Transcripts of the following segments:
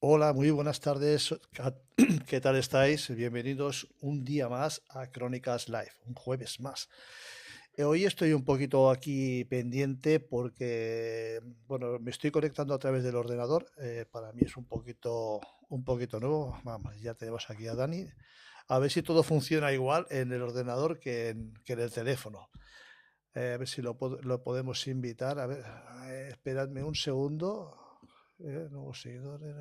Hola, muy buenas tardes. ¿Qué tal estáis? Bienvenidos un día más a Crónicas Live, un jueves más. Hoy estoy un poquito aquí pendiente porque, bueno, me estoy conectando a través del ordenador. Para mí es un poquito nuevo. Vamos, ya tenemos aquí a Dani. A ver si todo funciona igual en el ordenador que en el teléfono. A ver si lo podemos invitar. A ver, esperadme un segundo. Nuevos seguidores.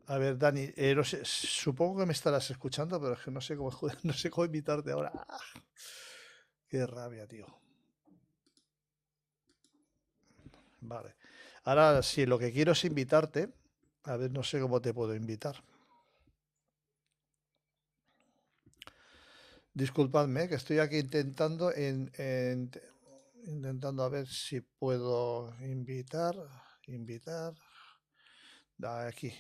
A ver, Dani, no sé, supongo que me estarás escuchando, pero es que no sé cómo, no sé cómo invitarte ahora. ¡Ah! Qué rabia, tío. Vale. Ahora, si lo que quiero es invitarte, a ver, no sé cómo te puedo invitar. Disculpadme, que estoy aquí intentando a ver si puedo invitar, aquí,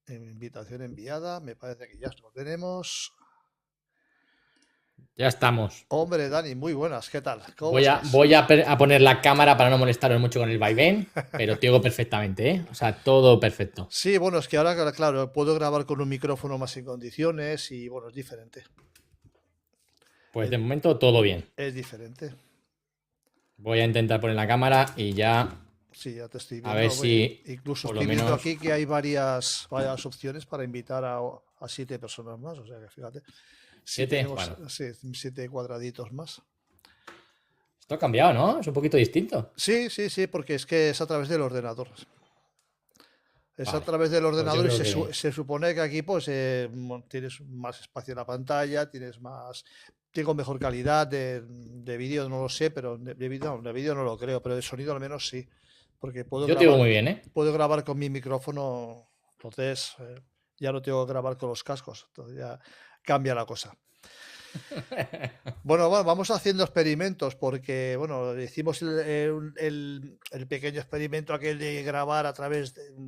invitación enviada, me parece que ya lo tenemos. Ya estamos. Hombre, Dani, muy buenas, ¿qué tal? ¿Cómo Voy a, estás? voy a, a poner la cámara para no molestaros mucho con el vaivén, pero te oigo perfectamente, ¿eh? O sea, todo perfecto. Sí, bueno, es que ahora, claro, puedo grabar con un micrófono más en condiciones y, bueno, es diferente. Pues Es, de momento todo bien. es diferente. Voy a intentar poner la cámara y ya Sí, ya te estoy a ver viendo. si Incluso por lo estoy viendo menos aquí que hay varias opciones para invitar a 7 personas más. O sea que fíjate, si 7. tenemos Bueno, sí, 7 cuadraditos más. esto ha cambiado, ¿no? Es un poquito distinto. Sí, sí, sí, porque es que es a través del ordenador. Es a Vale. través del Pues yo ordenador y creo que se supone que aquí pues tienes más espacio en la pantalla, tengo mejor calidad de vídeo, no lo sé, pero de vídeo no lo creo, pero de sonido al menos sí, porque yo te digo muy bien, ¿eh? puedo grabar con mi micrófono, entonces ya no tengo que grabar con los cascos, entonces ya cambia la cosa. Bueno, vamos haciendo experimentos porque, bueno, hicimos el pequeño experimento aquel de grabar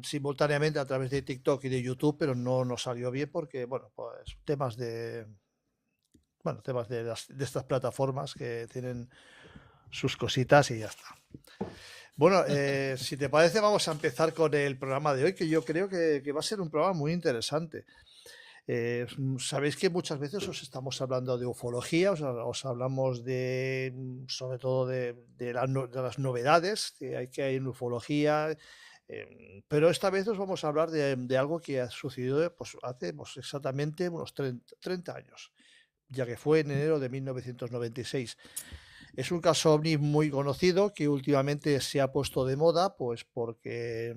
simultáneamente a través de TikTok y de YouTube, pero no nos salió bien porque, bueno, pues temas de estas plataformas que tienen sus cositas y ya está. Bueno, si te parece, vamos a empezar con el programa de hoy, que yo creo que va a ser un programa muy interesante. Sabéis que muchas veces os estamos hablando de ufología, os hablamos sobre todo de las novedades que hay en ufología, pero esta vez os vamos a hablar de algo que ha sucedido pues, hace pues, exactamente unos 30 años, ya que fue en enero de 1996. Es un caso ovni muy conocido que últimamente se ha puesto de moda, pues porque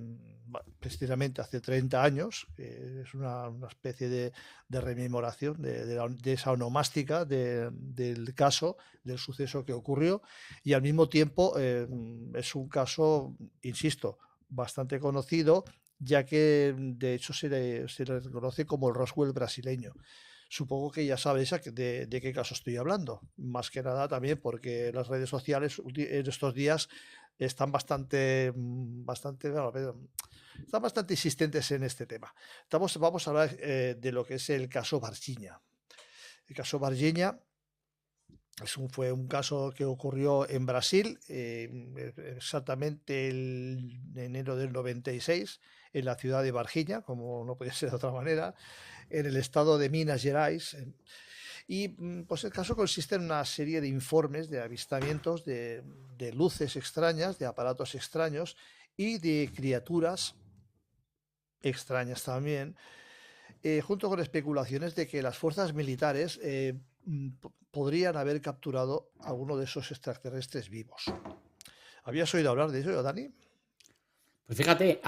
precisamente hace 30 años, es una especie de rememoración de esa onomástica del caso, del suceso que ocurrió, y al mismo tiempo es un caso, insisto, bastante conocido, ya que de hecho se le reconoce como el Roswell brasileño. Supongo que ya sabéis de qué caso estoy hablando. Más que nada también porque las redes sociales en estos días están están bastante insistentes en este tema. Vamos a hablar de lo que es el caso Varginha. El caso Varginha fue un caso que ocurrió en Brasil, exactamente el enero del 96, en la ciudad de Varginha, como no puede ser de otra manera, en el estado de Minas Gerais. Y pues el caso consiste en una serie de informes de avistamientos de luces extrañas, de aparatos extraños y de criaturas extrañas también, junto con especulaciones de que las fuerzas militares podrían haber capturado a uno de esos extraterrestres vivos. ¿Habías oído hablar de eso, Dani? Pues fíjate,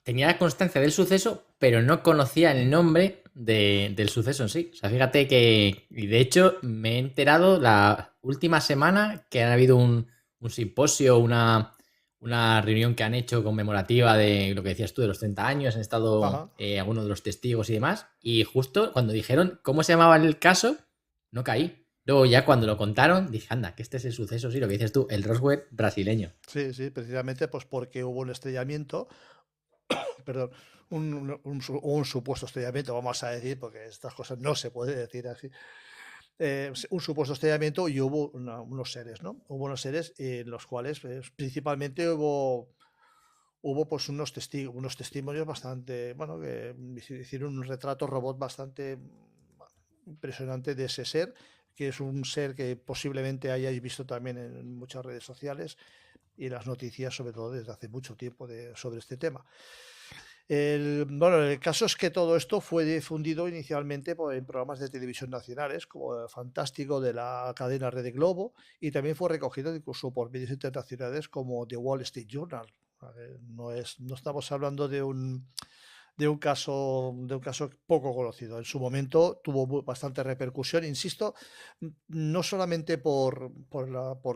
tenía constancia del suceso, pero no conocía el nombre del suceso en sí. O sea, fíjate que, y de hecho, me he enterado la última semana que ha habido un simposio, una reunión que han hecho conmemorativa de lo que decías tú, de los 30 años, han estado Ajá. algunos de los testigos y demás, y justo cuando dijeron cómo se llamaba el caso, no caí. Luego ya cuando lo contaron, dije, anda, que este es el suceso, sí, lo que dices tú, el Roswell brasileño. Sí, sí, precisamente pues porque hubo un estrellamiento, perdón, un supuesto estrellamiento, vamos a decir, porque estas cosas no se puede decir así, un supuesto estrellamiento y hubo unos seres, ¿no? Hubo unos seres en los cuales principalmente hubo. hubo pues unos testimonios bastante, bueno, que hicieron un retrato robot bastante impresionante de ese ser, que es un ser que posiblemente hayáis visto también en muchas redes sociales y las noticias, sobre todo desde hace mucho tiempo, sobre este tema. Bueno, el caso es que todo esto fue difundido inicialmente en programas de televisión nacionales, como Fantástico de la cadena Rede Globo, y también fue recogido incluso por medios internacionales como The Wall Street Journal. No estamos hablando de un caso poco conocido. En su momento tuvo bastante repercusión, insisto, no solamente por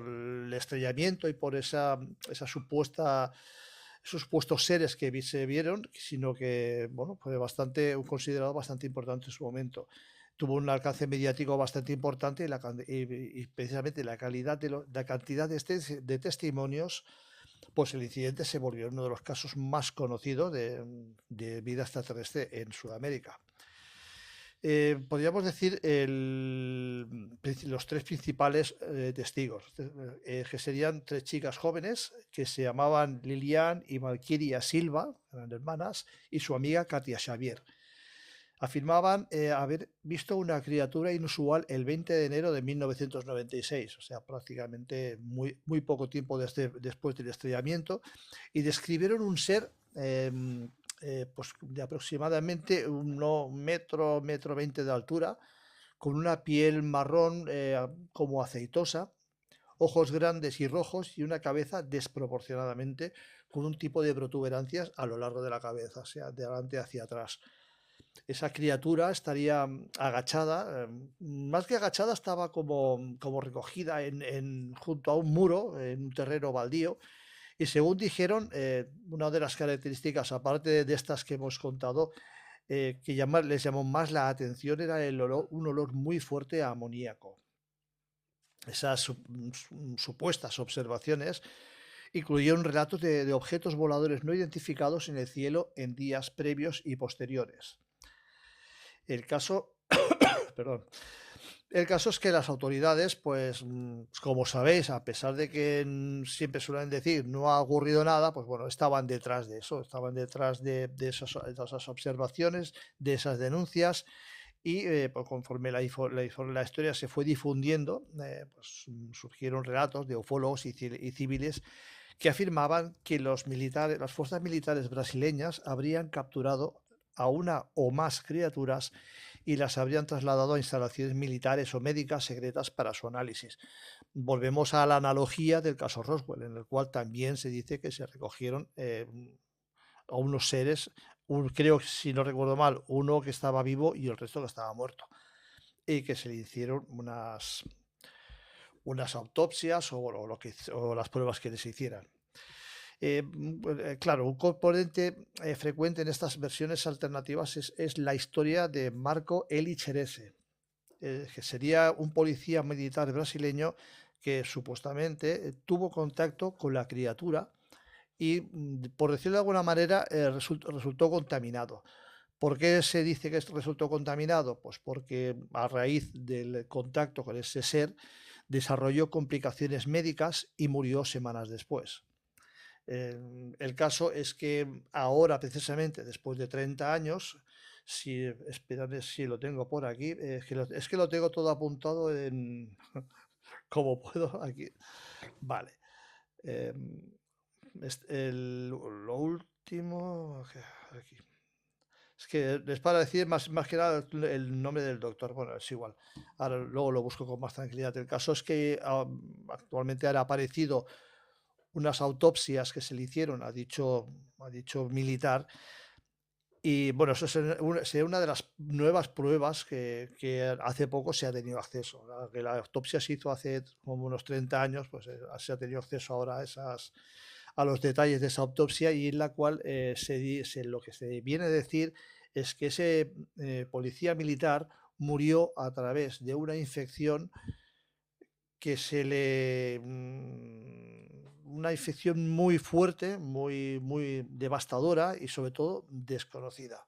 el estrellamiento y por esos supuestos seres que se vieron, sino que bueno, fue considerado bastante importante en su momento. Tuvo un alcance mediático bastante importante y precisamente la cantidad de testimonios, pues el incidente se volvió uno de los casos más conocidos de vida extraterrestre en Sudamérica. Podríamos decir los tres principales testigos, que serían tres chicas jóvenes que se llamaban Lilian y Valkyria Silva, eran hermanas, y su amiga Katia Xavier. Afirmaban haber visto una criatura inusual el 20 de enero de 1996, o sea, prácticamente muy, muy poco tiempo después del estrellamiento, y describieron un ser pues de aproximadamente un metro 20 de altura, con una piel marrón como aceitosa, ojos grandes y rojos y una cabeza desproporcionadamente con un tipo de protuberancias a lo largo de la cabeza, o sea, de adelante hacia atrás. Esa criatura estaría agachada, más que agachada, estaba como recogida junto a un muro, en un terreno baldío, y según dijeron, una de las características, aparte de estas que hemos contado, que les llamó más la atención era un olor muy fuerte a amoníaco. Esas supuestas observaciones incluyeron relatos de objetos voladores no identificados en el cielo en días previos y posteriores. El caso, perdón, el caso es que las autoridades, pues como sabéis, a pesar de que siempre suelen decir no ha ocurrido nada, pues bueno, estaban detrás de eso, estaban detrás de esas observaciones, de esas denuncias, y pues conforme la historia se fue difundiendo, pues surgieron relatos de ufólogos y civiles que afirmaban que las fuerzas militares brasileñas habrían capturado a una o más criaturas y las habrían trasladado a instalaciones militares o médicas secretas para su análisis. Volvemos a la analogía del caso Roswell, en el cual también se dice que se recogieron a unos seres, creo que, si no recuerdo mal, uno que estaba vivo y el resto que estaba muerto, y que se le hicieron unas autopsias o las pruebas que les hicieran. Claro, un componente frecuente en estas versiones alternativas es la historia de Marco Eli Cerese, que sería un policía militar brasileño que supuestamente tuvo contacto con la criatura y, por decirlo de alguna manera, resultó contaminado. ¿Por qué se dice que resultó contaminado? Pues porque a raíz del contacto con ese ser desarrolló complicaciones médicas y murió semanas después. El caso es que ahora, precisamente después de 30 años, esperad si lo tengo por aquí, es que lo tengo todo apuntado en como puedo aquí. Vale. Lo último, aquí. Es que es para decir más que nada el nombre del doctor. Bueno, es igual. Ahora luego lo busco con más tranquilidad. El caso es que actualmente han aparecido unas autopsias que se le hicieron a dicho militar. Y bueno, eso sería una de las nuevas pruebas que hace poco se ha tenido acceso. Que la autopsia se hizo hace como unos 30 años, pues se ha tenido acceso ahora a los detalles de esa autopsia, y en la cual lo que se viene a decir es que ese policía militar murió a través de una infección que una infección muy fuerte, muy, muy devastadora y sobre todo desconocida.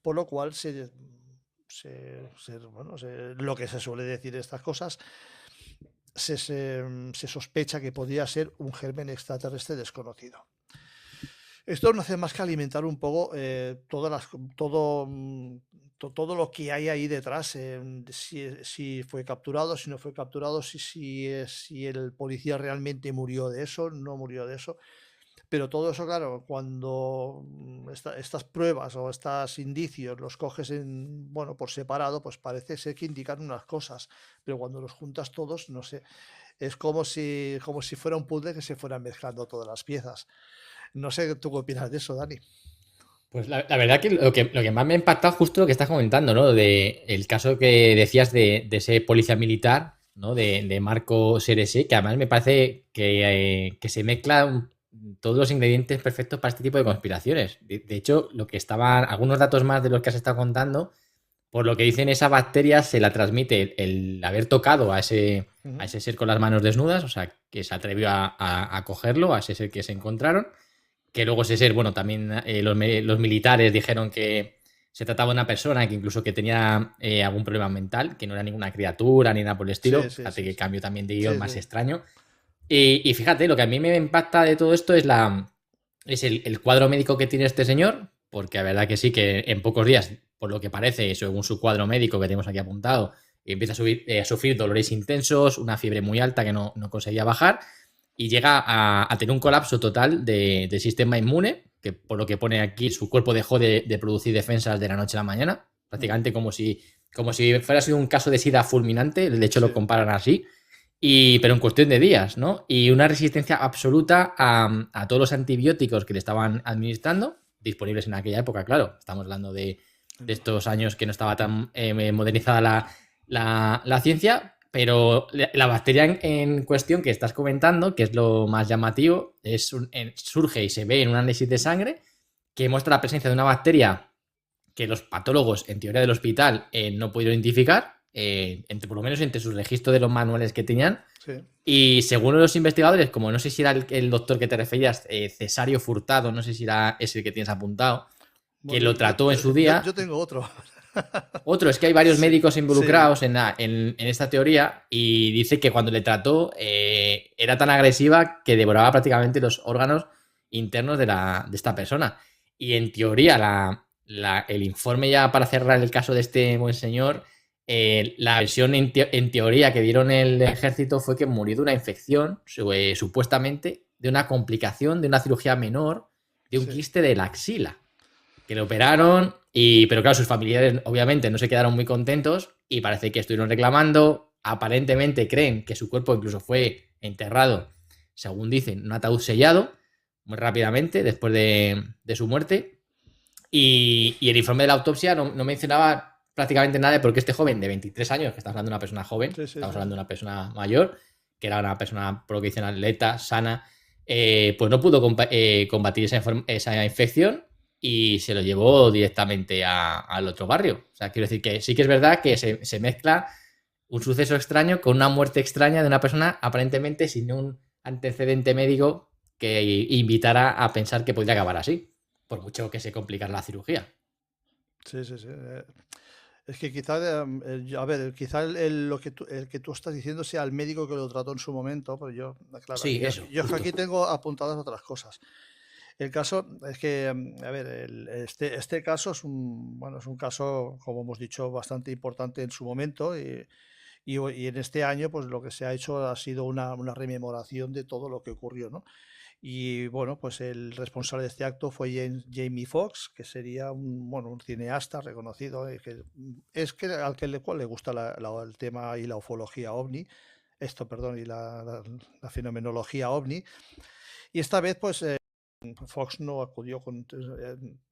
Por lo cual lo que se suele decir de estas cosas, se sospecha que podría ser un germen extraterrestre desconocido. Esto no hace más que alimentar un poco todo lo que hay ahí detrás, si fue capturado, si no fue capturado, si el policía realmente murió de eso, no murió de eso. Pero todo eso, claro, cuando estas pruebas o estos indicios los coges bueno, por separado, pues parece ser que indican unas cosas, pero cuando los juntas todos, no sé, es como si fuera un puzzle que se fueran mezclando todas las piezas. No sé tú qué opinas de eso, Dani. Pues la verdad que lo que más me ha impactado justo lo que estás comentando, ¿no? De el caso que decías de ese policía militar, ¿no? De Marco Seresi, que además me parece que se mezclan todos los ingredientes perfectos para este tipo de conspiraciones. De hecho, lo que estaban, algunos datos más de los que has estado contando, por lo que dicen, esa bacteria se la transmite el haber tocado a Ujú. ese ser con las manos desnudas, o sea, que se atrevió a cogerlo, a ese ser que se encontraron, que luego ese ser, bueno, también los militares dijeron que se trataba de una persona que incluso que tenía algún problema mental, que no era ninguna criatura ni nada por el Sí, estilo. sí, Fíjate sí, que sí. cambio también de guión Sí, más sí. extraño. Y fíjate, lo que a mí me impacta de todo esto es el cuadro médico que tiene este señor, porque la verdad que sí, que en pocos días, por lo que parece, según su cuadro médico que tenemos aquí apuntado, empieza a sufrir dolores intensos, una fiebre muy alta que no conseguía bajar, y llega a tener un colapso total del sistema inmune, que por lo que pone aquí, su cuerpo dejó de producir defensas de la noche a la mañana, Ujú. prácticamente como si fuera sido un caso de sida fulminante, de hecho lo Sí. comparan así, pero en cuestión de días, ¿no? Y una resistencia absoluta a todos los antibióticos que le estaban administrando, disponibles en aquella época, claro. Estamos hablando de estos años que no estaba tan modernizada la ciencia, pero la bacteria en cuestión que estás comentando, que es lo más llamativo, surge y se ve en un análisis de sangre que muestra la presencia de una bacteria que los patólogos, en teoría del hospital, no pudieron identificar, por lo menos entre sus registros de los manuales que tenían. Sí. Y según los investigadores, como no sé si era el doctor que te referías, Cesario Furtado, no sé si era ese que tienes apuntado, que Bueno, lo trató en su yo día. tengo otro. Otro es que hay varios Sí, médicos sí. involucrados en esta teoría y dice que cuando le trató era tan agresiva que devoraba prácticamente los órganos internos de esta persona. Y en teoría, el informe ya para cerrar el caso de este buen señor, la versión en teoría que dieron el ejército fue que murió de una infección, supuestamente, de una complicación, de una cirugía menor, de un Sí. quiste de la axila que le operaron, pero claro, sus familiares obviamente no se quedaron muy contentos y parece que estuvieron reclamando. Aparentemente creen que su cuerpo incluso fue enterrado, según dicen, en un ataúd sellado, muy rápidamente después de su muerte. Y el informe de la autopsia no mencionaba prácticamente nada de por qué este joven de 23 años, que estamos hablando de una persona joven, Sí, sí, estamos sí, hablando sí. de una persona mayor, que era una persona, por lo que dicen, atleta, sana, pues no pudo combatir esa infección y se lo llevó directamente al otro barrio. O sea, quiero decir que sí que es verdad que se mezcla un suceso extraño con una muerte extraña de una persona aparentemente sin un antecedente médico que invitara a pensar que podría acabar así, por mucho que se complicara la cirugía. Sí, sí, sí. Es que quizá, a ver, quizá el que tú estás diciendo sea el médico que lo trató en su momento, pero yo, claro, Sí, yo, eso, yo justo. aquí tengo apuntadas otras cosas. El caso es que, a ver, este caso es un caso, como hemos dicho, bastante importante en su momento y en este año, pues lo que se ha hecho ha sido una rememoración de todo lo que ocurrió, ¿no? Y bueno, pues el responsable de este acto fue Jamie Foxx, que sería un cineasta reconocido, cual le gusta el tema y la ufología ovni, perdón, y la fenomenología ovni. Y esta vez, pues Fox no acudió con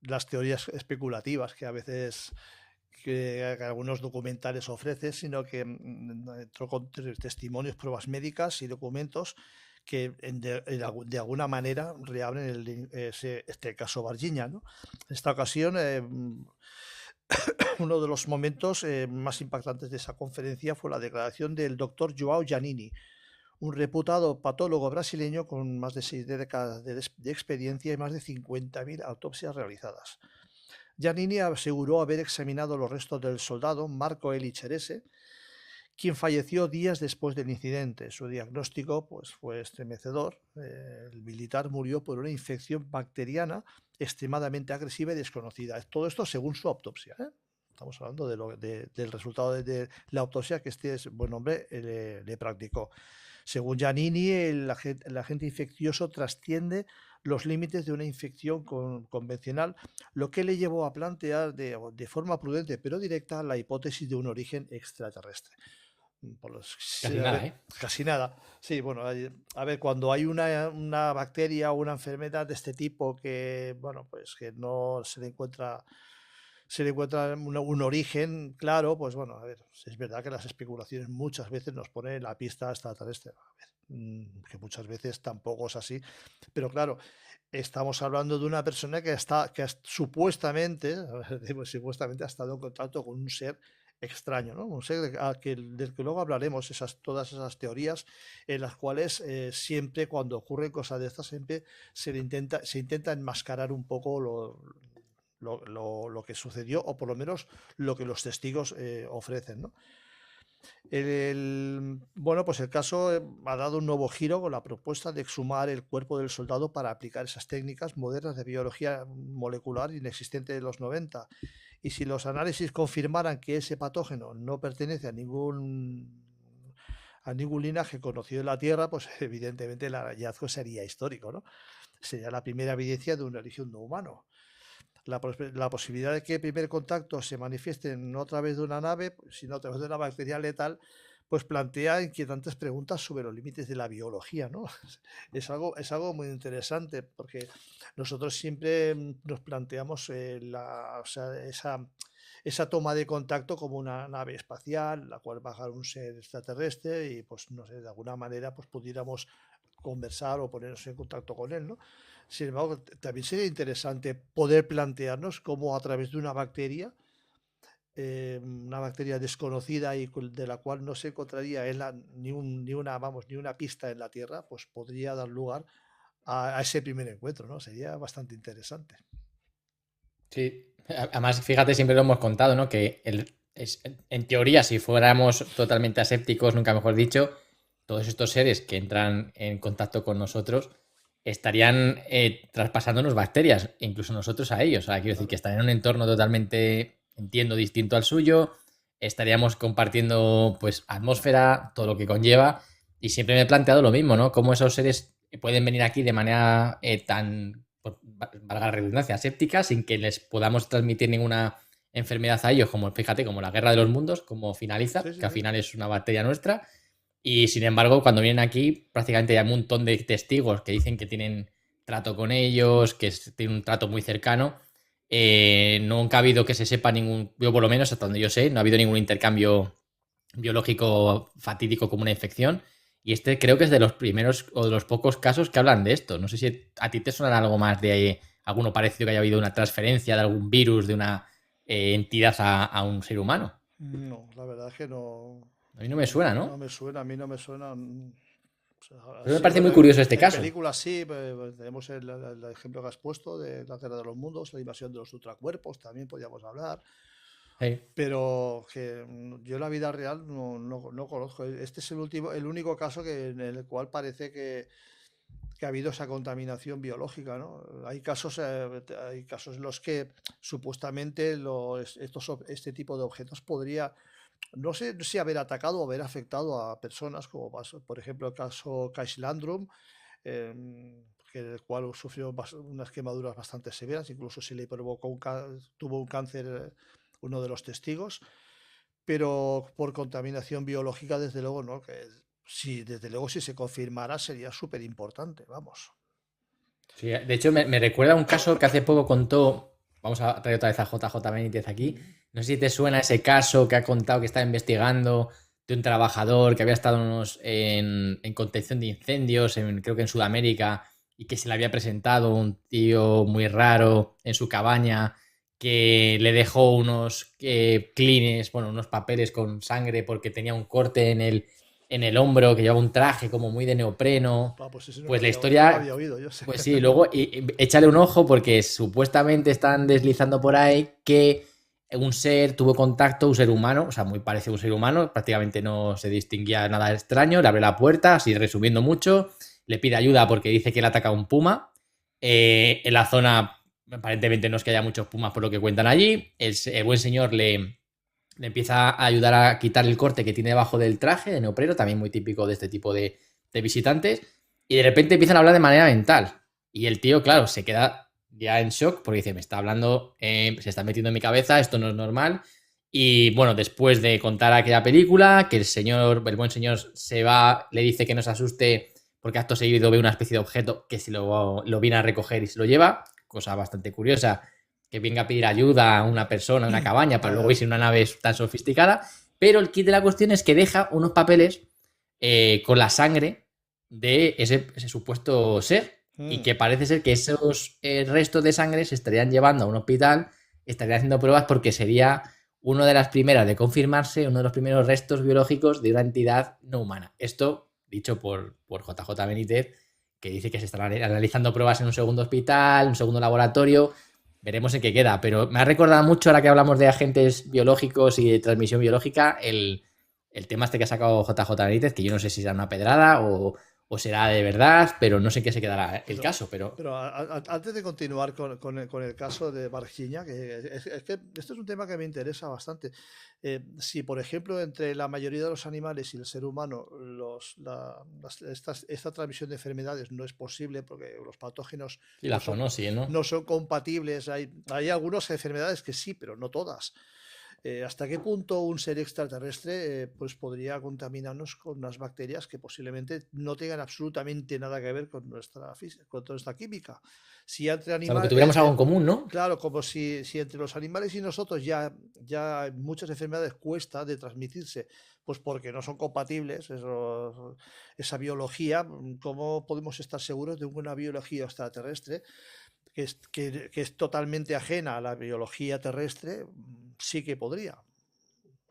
las teorías especulativas que a veces que algunos documentales ofrecen, sino que entró con testimonios, pruebas médicas y documentos que de alguna manera reabren este caso Varginha, ¿no? En esta ocasión, uno de los momentos más impactantes de esa conferencia fue la declaración del doctor João Giannini, un reputado patólogo brasileño con más de 6 décadas de experiencia y más de 50.000 autopsias realizadas. Giannini aseguró haber examinado los restos del soldado Marco Eli Cerese, quien falleció días después del incidente. Su diagnóstico pues, fue estremecedor. El militar murió por una infección bacteriana extremadamente agresiva y desconocida. Todo esto según su autopsia, ¿eh? Estamos hablando del resultado de la autopsia que este buen hombre le practicó. Según Giannini, el agente infeccioso trasciende los límites de una infección convencional, lo que le llevó a plantear de forma prudente pero directa la hipótesis de un origen extraterrestre. Casi nada, ¿eh? Casi nada. Sí, bueno, a ver, cuando hay una bacteria o una enfermedad de este tipo que, bueno, pues que no se le encuentra un origen claro, pues bueno, a ver, es verdad que las especulaciones muchas veces nos ponen en la pista extraterrestre. A ver, que muchas veces tampoco es así, pero claro, estamos hablando de una persona que supuestamente, supuestamente ha estado en contacto con un ser extraño, ¿no? Un ser del que luego hablaremos, todas esas teorías en las cuales siempre cuando ocurren cosas de estas siempre se intenta enmascarar un poco lo que sucedió, o por lo menos lo que los testigos ofrecen, ¿no? Bueno, pues el caso ha dado un nuevo giro con la propuesta de exhumar el cuerpo del soldado para aplicar esas técnicas modernas de biología molecular inexistente de los 90. Y si los análisis confirmaran que ese patógeno no pertenece a ningún linaje conocido en la Tierra, pues evidentemente el hallazgo sería histórico, ¿no? Sería la primera evidencia de un origen no humano. La posibilidad de que el primer contacto se manifieste no a través de una nave, sino a través de una bacteria letal, pues plantea inquietantes preguntas sobre los límites de la biología, ¿no? Es algo muy interesante, porque nosotros siempre nos planteamos esa toma de contacto como una nave espacial, la cual baja un ser extraterrestre y, pues, no sé, de alguna manera pues pudiéramos conversar o ponernos en contacto con él, ¿no? Sin embargo, también sería interesante poder plantearnos cómo a través de una bacteria desconocida y de la cual no se encontraría ni una pista en la Tierra, pues podría dar lugar a ese primer encuentro, ¿no? Sería bastante interesante. Sí, además, fíjate, siempre lo hemos contado, ¿no? Que en teoría, si fuéramos totalmente asépticos, nunca mejor dicho, todos estos seres que entran en contacto con nosotros estarían traspasándonos bacterias, incluso nosotros a ellos. O sea, quiero decir que estarían en un entorno totalmente, entiendo, distinto al suyo, estaríamos compartiendo, pues, atmósfera, todo lo que conlleva, y siempre me he planteado lo mismo, ¿no? Cómo esos seres pueden venir aquí de manera tan, valga la redundancia, aséptica, sin que les podamos transmitir ninguna enfermedad a ellos, como, fíjate, como la guerra de los mundos, como finaliza, Sí, sí, que al sí. final es una bacteria nuestra. Y sin embargo, cuando vienen aquí, prácticamente hay un montón de testigos que dicen que tienen trato con ellos, que tienen un trato muy cercano. Nunca ha habido que se sepa yo por lo menos, hasta donde yo sé, no ha habido ningún intercambio biológico fatídico como una infección. Y este creo que es de los primeros o de los pocos casos que hablan de esto. No sé si a ti te suena algo más de alguno parecido que haya habido una transferencia de algún virus de una entidad a un ser humano. No, la verdad es que no. A mí no me suena, No ¿no? me suena, a mí no me suena. O sea, Pero me sí, parece bueno, muy curioso este en caso. películas sí, pues, tenemos el ejemplo que has puesto de la Guerra de los Mundos, la invasión de los ultracuerpos, también podríamos hablar, Sí. pero que yo en la vida real no conozco. Este es el único caso en el cual parece que ha habido esa contaminación biológica, ¿no? Hay casos en los que supuestamente este tipo de objetos podría, no sé si haber atacado o haber afectado a personas, como pasó, por ejemplo, el caso Cash Landrum, el cual sufrió unas quemaduras bastante severas, incluso se le provocó tuvo un cáncer uno de los testigos, pero por contaminación biológica, desde luego, no, que sí, desde luego, si se confirmara sería súper importante, vamos. Sí, de hecho, me recuerda un caso que hace poco contó. Vamos a traer otra vez a JJ Benítez aquí. No sé si te suena ese caso que ha contado que estaba investigando de un trabajador que había estado en contención de incendios, creo que en Sudamérica, y que se le había presentado un tío muy raro en su cabaña que le dejó unos clines, bueno, unos papeles con sangre porque tenía un corte en el hombro, que llevaba un traje como muy de neopreno. Pues eso Pues la no lo historia, había oído, yo sé. pues sí, luego échale un ojo porque supuestamente están deslizando por ahí que un ser tuvo contacto, un ser humano, o sea, muy parecido a un ser humano, prácticamente no se distinguía nada extraño, le abre la puerta, así resumiendo mucho, le pide ayuda porque dice que le ataca un puma. En la zona, aparentemente no es que haya muchos pumas por lo que cuentan allí, el buen señor le empieza a ayudar a quitar el corte que tiene debajo del traje de neopreno, también muy típico de este tipo de visitantes, y de repente empiezan a hablar de manera mental. Y el tío, claro, se queda ya en shock porque dice, me está hablando, se está metiendo en mi cabeza, esto no es normal. Y bueno, después de contar aquella película, que el buen señor se va, le dice que no se asuste porque acto seguido ve una especie de objeto que se lo viene a recoger y se lo lleva, cosa bastante curiosa, que venga a pedir ayuda a una persona, a una cabaña, para luego irse en una nave tan sofisticada. Pero el kit de la cuestión es que deja unos papeles con la sangre de ese supuesto ser. Y que parece ser que esos restos de sangre se estarían llevando a un hospital, estarían haciendo pruebas porque sería una de las primeras de confirmarse, uno de los primeros restos biológicos de una entidad no humana. Esto dicho por JJ Benítez, que dice que se están realizando pruebas en un segundo hospital, un segundo laboratorio. Veremos en qué queda. Pero me ha recordado mucho, ahora que hablamos de agentes biológicos y de transmisión biológica, el tema este que ha sacado JJ Benítez, que yo no sé si será una pedrada o será de verdad, pero no sé en qué se quedará el caso. Pero Antes de continuar con el caso de Varginha, que es que esto es un tema que me interesa bastante. Si, por ejemplo, entre la mayoría de los animales y el ser humano esta transmisión de enfermedades no es posible porque los patógenos sí, la zoonosis, ¿no? no son compatibles, hay algunas enfermedades que sí, pero no todas. ¿Hasta qué punto un ser extraterrestre pues podría contaminarnos con unas bacterias que posiblemente no tengan absolutamente nada que ver con nuestra física, con toda nuestra química? Si entre O sea, lo que animales, tuviéramos algo en común, ¿no? claro, como si entre los animales y nosotros ya muchas enfermedades cuesta de transmitirse, pues porque no son compatibles esa biología. ¿Cómo podemos estar seguros de una biología extraterrestre que es totalmente ajena a la biología terrestre? Sí que podría.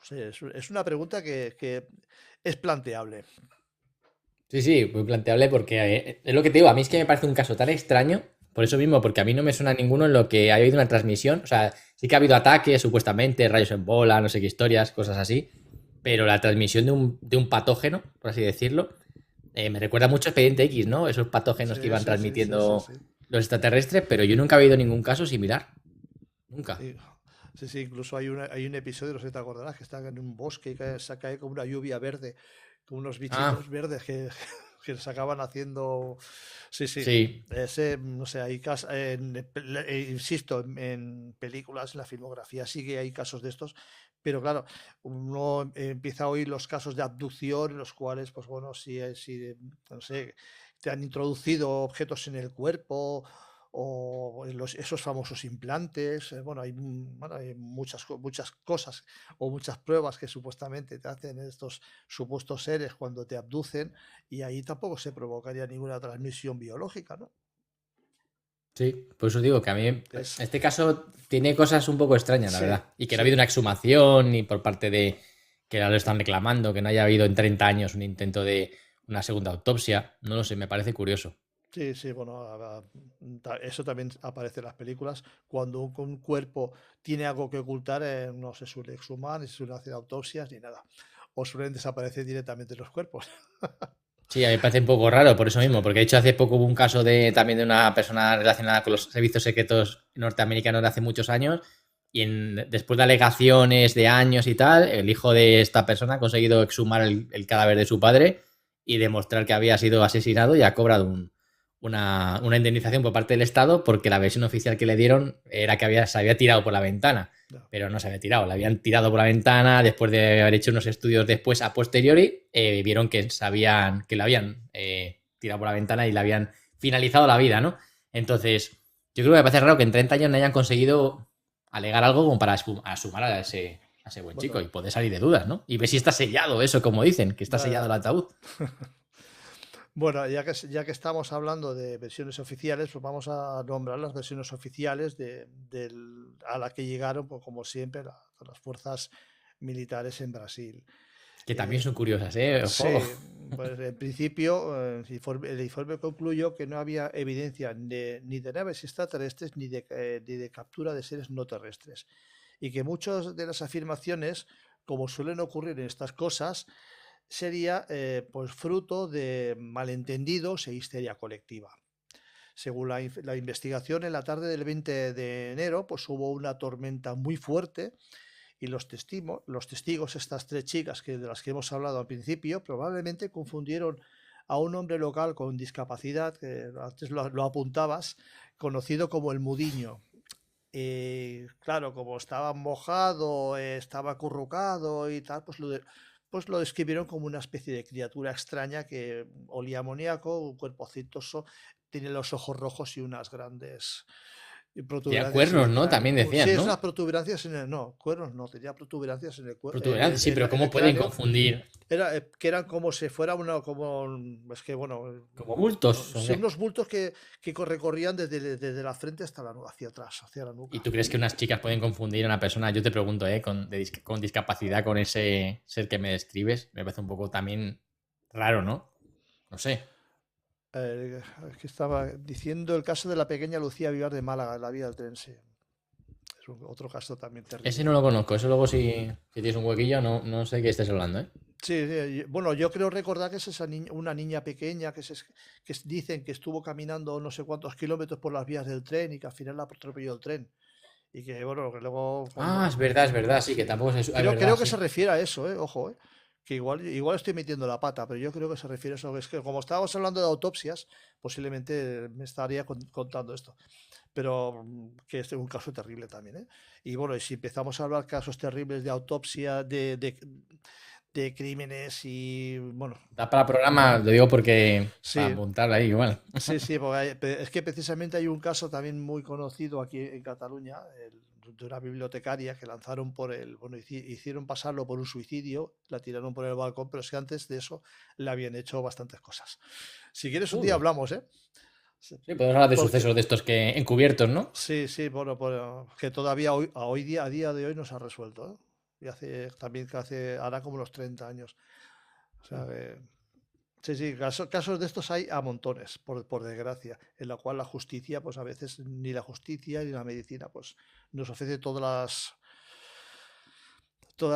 Sí, es una pregunta que es planteable. Sí, sí, muy planteable porque es lo que te digo, a mí es que me parece un caso tan extraño, por eso mismo, porque a mí no me suena ninguno en lo que ha habido una transmisión, o sea, sí que ha habido ataques, supuestamente, rayos en bola, no sé qué historias, cosas así, pero la transmisión de un patógeno, por así decirlo, me recuerda mucho a Expediente X, ¿no? Esos patógenos que Sí, iban sí, sí, sí, sí, transmitiendo sí. los extraterrestres, pero yo nunca he habido ningún caso similar, nunca. Sí, sí, sí, incluso hay un episodio, no sé si te acordarás, que están en un bosque y se cae como una lluvia verde, con unos Ah, bichitos verdes que se acaban haciendo. Sí, sí. sí, Ese, no sé, hay casos, insisto, en películas, en la filmografía sí que hay casos de estos, pero claro, uno empieza a oír los casos de abducción en los cuales, pues bueno, si no sé, te han introducido objetos en el cuerpo o esos famosos implantes. Bueno, hay muchas cosas o muchas pruebas que supuestamente te hacen estos supuestos seres cuando te abducen, y ahí tampoco se provocaría ninguna transmisión biológica, ¿no? sí, por eso digo que a mí Es, este caso tiene cosas un poco extrañas, la sí, verdad. Y que no ha sí, habido una exhumación ni por parte de que ahora lo están reclamando, que no haya habido en 30 años un intento de una segunda autopsia. No lo sé, me parece curioso. sí, sí, bueno, eso también aparece en las películas. Cuando un cuerpo tiene algo que ocultar, no se suele exhumar, ni se suele hacer autopsias, ni nada. O suelen desaparecer directamente los cuerpos. Sí, a mí me parece un poco raro por eso Sí, mismo, porque de hecho hace poco hubo un caso también de una persona relacionada con los servicios secretos norteamericanos de hace muchos años y después de alegaciones de años y tal, el hijo de esta persona ha conseguido exhumar el cadáver de su padre y demostrar que había sido asesinado y ha cobrado una indemnización por parte del Estado porque la versión oficial que le dieron era que se había tirado por la ventana, no, pero no se había tirado, la habían tirado por la ventana después de haber hecho unos estudios después a posteriori, vieron que sabían que la habían tirado por la ventana y la habían finalizado la vida, ¿no? Entonces, yo creo que me parece raro que en 30 años no hayan conseguido alegar algo como para sumar a ese buen chico bueno, y poder salir de dudas, ¿no? Y ver si está sellado eso, como dicen, que está sellado el ya. ataúd. Bueno, ya que estamos hablando de versiones oficiales, pues vamos a nombrar las versiones oficiales a la que llegaron, pues, como siempre, las fuerzas militares en Brasil. Que también Eh, son curiosas, ¿eh? Ojo. sí, pues en principio el informe concluyó que no había evidencia ni de naves extraterrestres ni de captura de seres no terrestres. y que muchas de las afirmaciones, como suelen ocurrir en estas cosas, sería pues fruto de malentendidos e histeria colectiva. Según la investigación, en la tarde del 20 de enero, pues hubo una tormenta muy fuerte y los testigos, estas tres chicas de las que hemos hablado al principio, probablemente confundieron a un hombre local con discapacidad, que antes lo apuntabas, conocido como el Mudiño. Claro, como estaba mojado, estaba acurrucado y tal, pues lo describieron como una especie de criatura extraña que olía amoníaco, un cuerpo aceitoso, tiene los ojos rojos y unas grandes Tenía protuberancias en cuernos, el ¿no? cráneo. También Sí, decían, es unas ¿no? protuberancias en el... No, cuernos no, tenía protuberancias en Sí, pero en ¿cómo el pueden cráneo. confundir Que eran como si fuera una, es que bueno, como bultos? ¿O sí, qué? unos bultos que recorrían desde la frente hasta hacia atrás, hacia la ¿Y nuca. tú crees que unas chicas pueden confundir a una persona? Yo te pregunto, con discapacidad con ese ser que me describes. Me parece un poco también raro, ¿no? No sé. Es que estaba diciendo el caso de la pequeña Lucía Vivar de Málaga, la vía del tren, sí. Es otro caso también Ese terrible. no lo conozco. Eso luego si tienes un huequillo, no sé qué estés hablando, ¿eh? Sí, sí, bueno, yo creo recordar que es una niña pequeña dicen que estuvo caminando no sé cuántos kilómetros por las vías del tren y que al final la atropelló el tren. Y que bueno, que luego Ah, cuando... es verdad, sí, que Sí, tampoco es verdad, creo que sí. se refiere a eso, ojo, que igual estoy metiendo la pata, pero yo creo que se refiere a eso. Es que como estábamos hablando de autopsias, posiblemente me estaría contando esto. Pero que este es un caso terrible también, ¿eh? Y bueno, y si empezamos a hablar casos terribles de autopsia, de crímenes y bueno, Da para programa, lo digo porque para sí, apuntarla ahí igual. sí, sí, porque es que precisamente hay un caso también muy conocido aquí en Cataluña, de una bibliotecaria que lanzaron bueno, hicieron pasarlo por un suicidio, la tiraron por el balcón, pero es que antes de eso le habían hecho bastantes cosas. Si quieres un día Uy. hablamos, ¿eh? Sí, Sí, podemos hablar de porque sucesos de estos que encubiertos, ¿no? sí, sí, bueno, que todavía a día de hoy no se ha resuelto, ¿eh? Y también que hará como unos 30 años. O sea que sí, sí, casos de estos hay a montones, por desgracia, en la cual la justicia, pues a veces ni la justicia ni la medicina, pues nos ofrece todas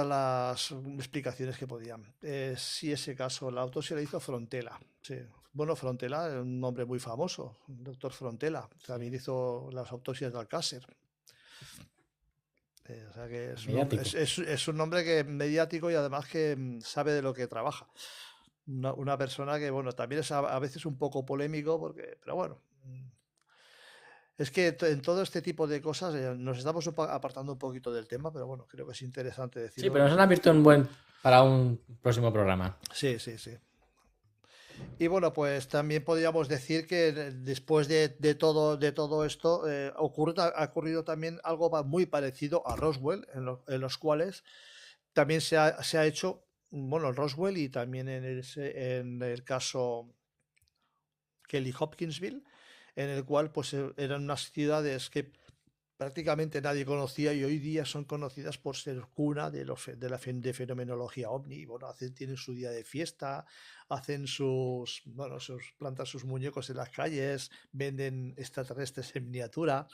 las explicaciones que podían. Sí, ese caso, la autopsia la hizo Frontela, sí. Bueno, Frontela, un hombre muy famoso, el doctor Frontela, también hizo las autopsias de Alcácer. O sea que Mediático. es un hombre que mediático y además que sabe de lo que trabaja. Una persona que, bueno, también es a veces un poco polémico, pero bueno, es que en todo este tipo de cosas nos estamos apartando un poquito del tema, pero bueno, creo que es interesante Sí, decirlo. pero nos han abierto para un próximo programa. Sí, sí, sí. Y bueno, pues también podríamos decir que después de todo esto, ha ocurrido también algo muy parecido a Roswell, en los cuales también se ha hecho, bueno, en Roswell y también en el caso Kelly Hopkinsville, en el cual pues eran unas ciudades que prácticamente nadie conocía y hoy día son conocidas por ser cuna de fenomenología ovni. Y bueno, tienen su día de fiesta, hacen bueno, plantan sus muñecos en las calles, venden extraterrestres en miniatura.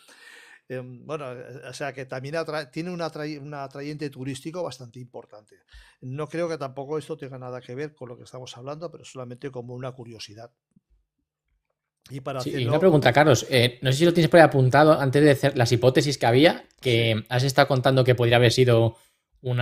Bueno, o sea que también tiene un atrayente turístico bastante importante. No creo que tampoco esto tenga nada que ver con lo que estamos hablando, pero solamente como una curiosidad. Y para Sí, y una hacerlo, pregunta, Carlos. No sé si lo tienes por ahí apuntado antes de hacer las hipótesis que había, sí, que has estado contando que podría haber sido un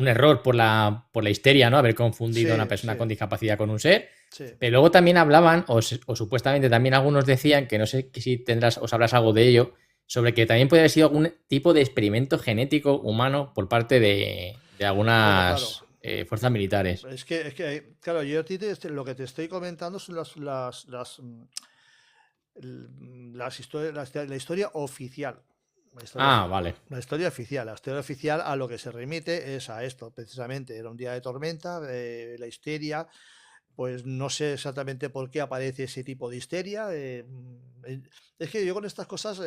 error por la histeria, ¿no? Haber confundido a una sí, persona sí, con discapacidad con un ser. sí. Pero luego también hablaban, o supuestamente también algunos decían, que no sé si tendrás o sabrás algo de ello, sobre que también puede haber sido algún tipo de experimento genético humano por parte de Bueno, claro. algunas fuerzas militares. Claro, yo a ti lo que te estoy comentando son la historia oficial. La historia, Ah, vale. la historia oficial. La historia oficial a lo que se remite es a esto, precisamente. Era un día de tormenta, la histeria. Pues no sé exactamente por qué aparece ese tipo de histeria. Es que yo con estas cosas,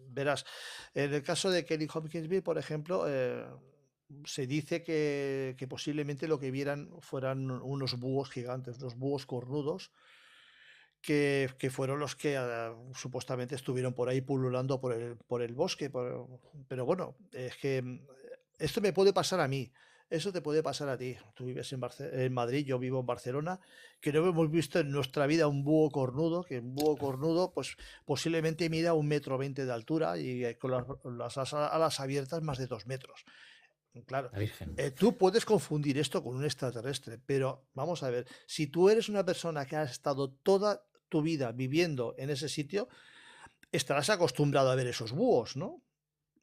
verás, en el caso de Kelly Hopkinsville, por ejemplo, se dice que posiblemente lo que vieran fueran unos búhos gigantes, unos búhos cornudos, que fueron los que supuestamente estuvieron por ahí pululando por el bosque. Pero bueno, es que esto me puede pasar a mí. Eso te puede pasar a ti. Tú vives en Madrid, yo vivo en Barcelona, que no hemos visto en nuestra vida un búho cornudo, que un búho cornudo pues posiblemente mida 1,20 m de altura y con las alas abiertas más de 2 metros. Claro, La Virgen. tú puedes confundir esto con un extraterrestre, pero vamos a ver, si tú eres una persona que ha estado toda tu vida viviendo en ese sitio, estarás acostumbrado a ver esos búhos, ¿no?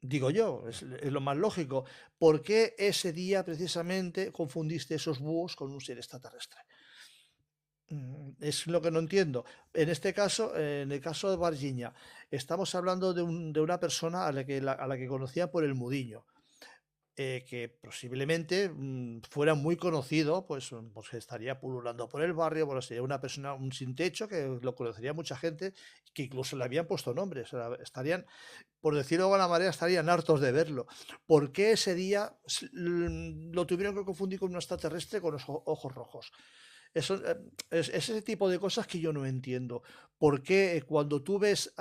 Digo yo, es lo más lógico. ¿Por qué ese día precisamente confundiste esos búhos con un ser extraterrestre? Es lo que no entiendo. En este caso, en el caso de Varginha, estamos hablando de una persona a la que conocía por el Mudiño, que posiblemente fuera muy conocido, pues estaría pululando por el barrio, bueno, sería una persona, un sin techo, que lo conocería mucha gente, que incluso le habían puesto nombres, o sea, estarían, por decirlo de alguna manera, estarían hartos de verlo. ¿Por qué ese día lo tuvieron que confundir con un extraterrestre con los ojos rojos? Eso, es ese tipo de cosas que yo no entiendo. ¿Por qué cuando tú ves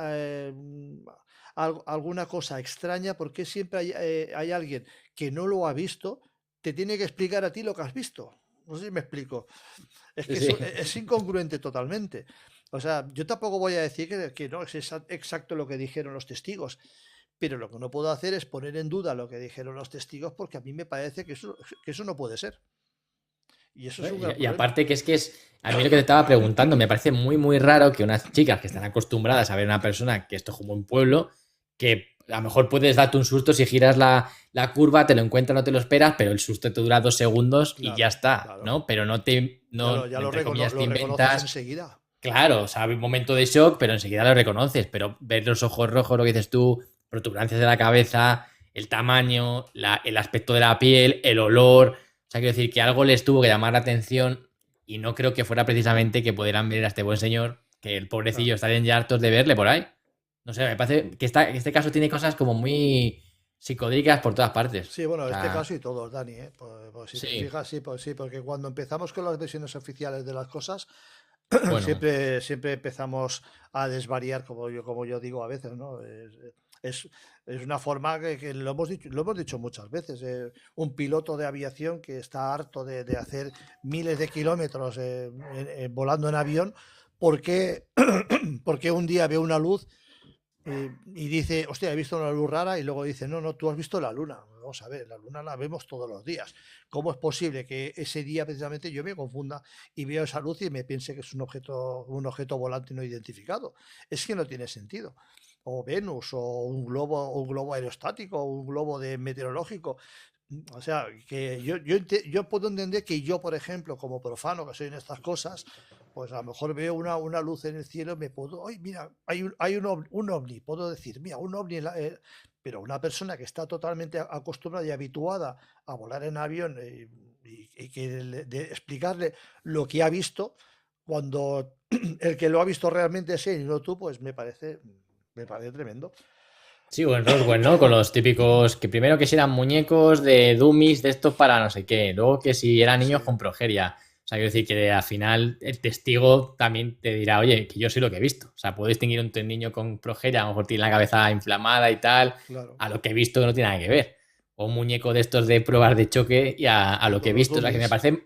alguna cosa extraña, por qué siempre hay alguien que no lo ha visto, te tiene que explicar a ti lo que has visto? No sé si me explico. Es que Sí. es incongruente totalmente. O sea, yo tampoco voy a decir que no es exacto lo que dijeron los testigos, pero lo que no puedo hacer es poner en duda lo que dijeron los testigos, porque a mí me parece que eso no puede ser. Y eso es un gran Y problema. aparte a mí lo que te estaba preguntando, me parece muy, muy raro que unas chicas que están acostumbradas a ver a una persona que esto es como un pueblo, que a lo mejor puedes darte un susto si giras la curva, te lo encuentras, no te lo esperas, pero el susto te dura 2 segundos y ya Claro, está, claro. ¿no? Pero Ya entre comillas, te lo reconoces inventas. enseguida. Claro, o sea, hay un momento de shock, pero enseguida lo reconoces. Pero ver los ojos rojos, lo que dices tú, protuberancias de la cabeza, el tamaño, el aspecto de la piel, el olor. O sea, quiero decir que algo les tuvo que llamar la atención y no creo que fuera precisamente que pudieran ver a este buen señor, que el pobrecillo Claro. estarían ya hartos de verle por ahí. No sé, me parece que este caso tiene cosas como muy psicodélicas por todas partes. Sí, bueno, O este sea, caso y todos, Dani, ¿eh? Pues si te sí, fijas, sí, pues sí, porque cuando empezamos con las versiones oficiales de las cosas, bueno, siempre empezamos a desvariar, como yo digo a veces, ¿no? Es, es una forma que lo hemos dicho muchas veces. Un piloto de aviación que está harto de hacer miles de kilómetros volando en avión, ¿por qué, porque un día ve una luz y dice, hostia, he visto una luz rara? Y luego dice, no, no, tú has visto la luna. Vamos a ver, la luna la vemos todos los días. ¿Cómo es posible que ese día precisamente yo me confunda y veo esa luz y me piense que es un objeto volante no identificado? Es que no tiene sentido. O Venus, o un globo aerostático, o un globo meteorológico. O sea, que yo puedo entender que yo, por ejemplo, como profano que soy en estas cosas, pues a lo mejor veo una luz en el cielo y me puedo, ay, mira, hay un ovni, puedo decir, mira, un ovni, pero una persona que está totalmente acostumbrada y habituada a volar en avión y que explicarle lo que ha visto, cuando el que lo ha visto realmente es él y no tú, pues me parece tremendo. sí, o en Roswell, ¿no? Con los típicos, que primero que si eran muñecos de dummies de estos para no sé qué, luego que si eran Sí, niños con progeria. O sea, quiero decir que al final el testigo también te dirá, oye, que yo sé lo que he visto. O sea, puedo distinguir un niño con progeria, a lo mejor tiene la cabeza inflamada y tal, claro. a lo que he visto que no tiene nada que ver. O un muñeco de estos de pruebas de choque y a lo que he Con los visto. O sea, que me dummies, parece,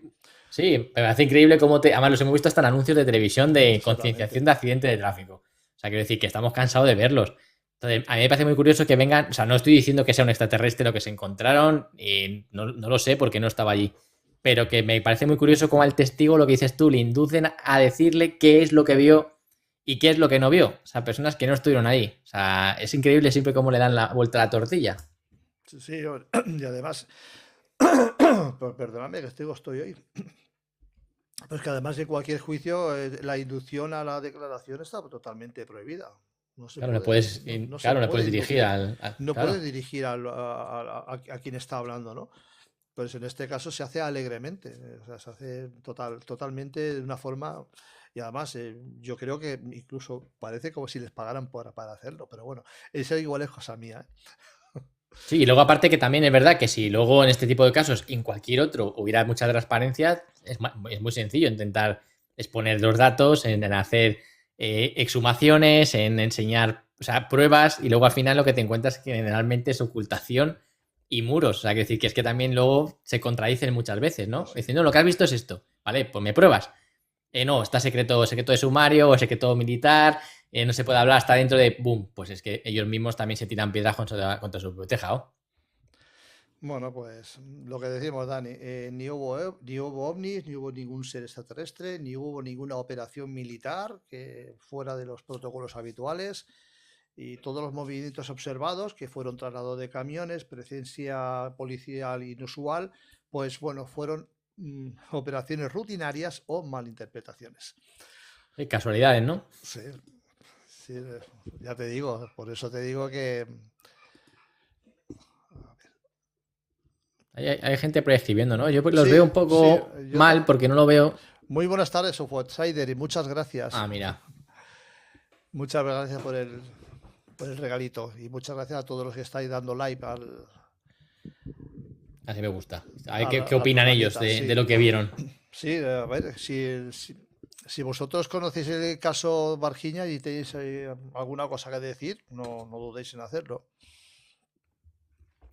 sí, me parece increíble cómo además los hemos visto hasta en anuncios de televisión de concienciación exactamente. de accidente de tráfico. O sea, quiero decir que estamos cansados de verlos. Entonces, a mí me parece muy curioso que vengan, o sea, no estoy diciendo que sea un extraterrestre lo que se encontraron, y no lo sé porque no estaba allí, pero que me parece muy curioso cómo al testigo, lo que dices tú, le inducen a decirle qué es lo que vio y qué es lo que no vio. O sea, personas que no estuvieron ahí. O sea, es increíble siempre cómo le dan la vuelta a la tortilla. Sí, sí, y además, perdóname que estoy hoy. Pues que además de cualquier juicio, la inducción a la declaración está totalmente prohibida. Claro, no puedes, No se claro, no puedes puede dirigir inducir, no puedes claro. dirigir a quien está hablando, ¿no? Pues en este caso se hace alegremente, o sea, se hace totalmente de una forma, y además yo creo que incluso parece como si les pagaran para hacerlo, pero bueno, eso igual es cosa mía, ¿eh? Sí, y luego aparte que también es verdad que si luego en este tipo de casos y en cualquier otro hubiera mucha transparencia, es muy sencillo intentar exponer los datos, en hacer exhumaciones, en enseñar, o sea, pruebas, y luego al final lo que te encuentras que generalmente es ocultación y muros. O sea, que decir, que es que también luego se contradicen muchas veces, ¿no? Pues sí. Diciendo, no, lo que has visto es esto, ¿vale? Pues me pruebas. No, está secreto de sumario o secreto militar, no se puede hablar, está dentro de, boom, pues es que ellos mismos también se tiran piedras contra su propio tejado. Bueno, pues lo que decimos, Dani, ni hubo ovnis, ni hubo ningún ser extraterrestre, ni hubo ninguna operación militar que fuera de los protocolos habituales y todos los movimientos observados, que fueron traslado de camiones, presencia policial inusual, pues bueno, fueron operaciones rutinarias o malinterpretaciones. Casualidades, ¿no? Sí, sí, ya te digo, por eso te digo que Hay gente preescribiendo, ¿no? Yo pues los veo sí, un sí, poco mal porque no lo veo. muy buenas tardes, of Outsider, y muchas gracias. Ah, mira. Muchas gracias por el regalito y muchas gracias a todos los que estáis dando like Así me gusta. A ver qué al opinan ellos programita. Sí, de lo que vieron. sí, a ver, si vosotros conocéis el caso Varginha y tenéis alguna cosa que decir, no dudéis en hacerlo.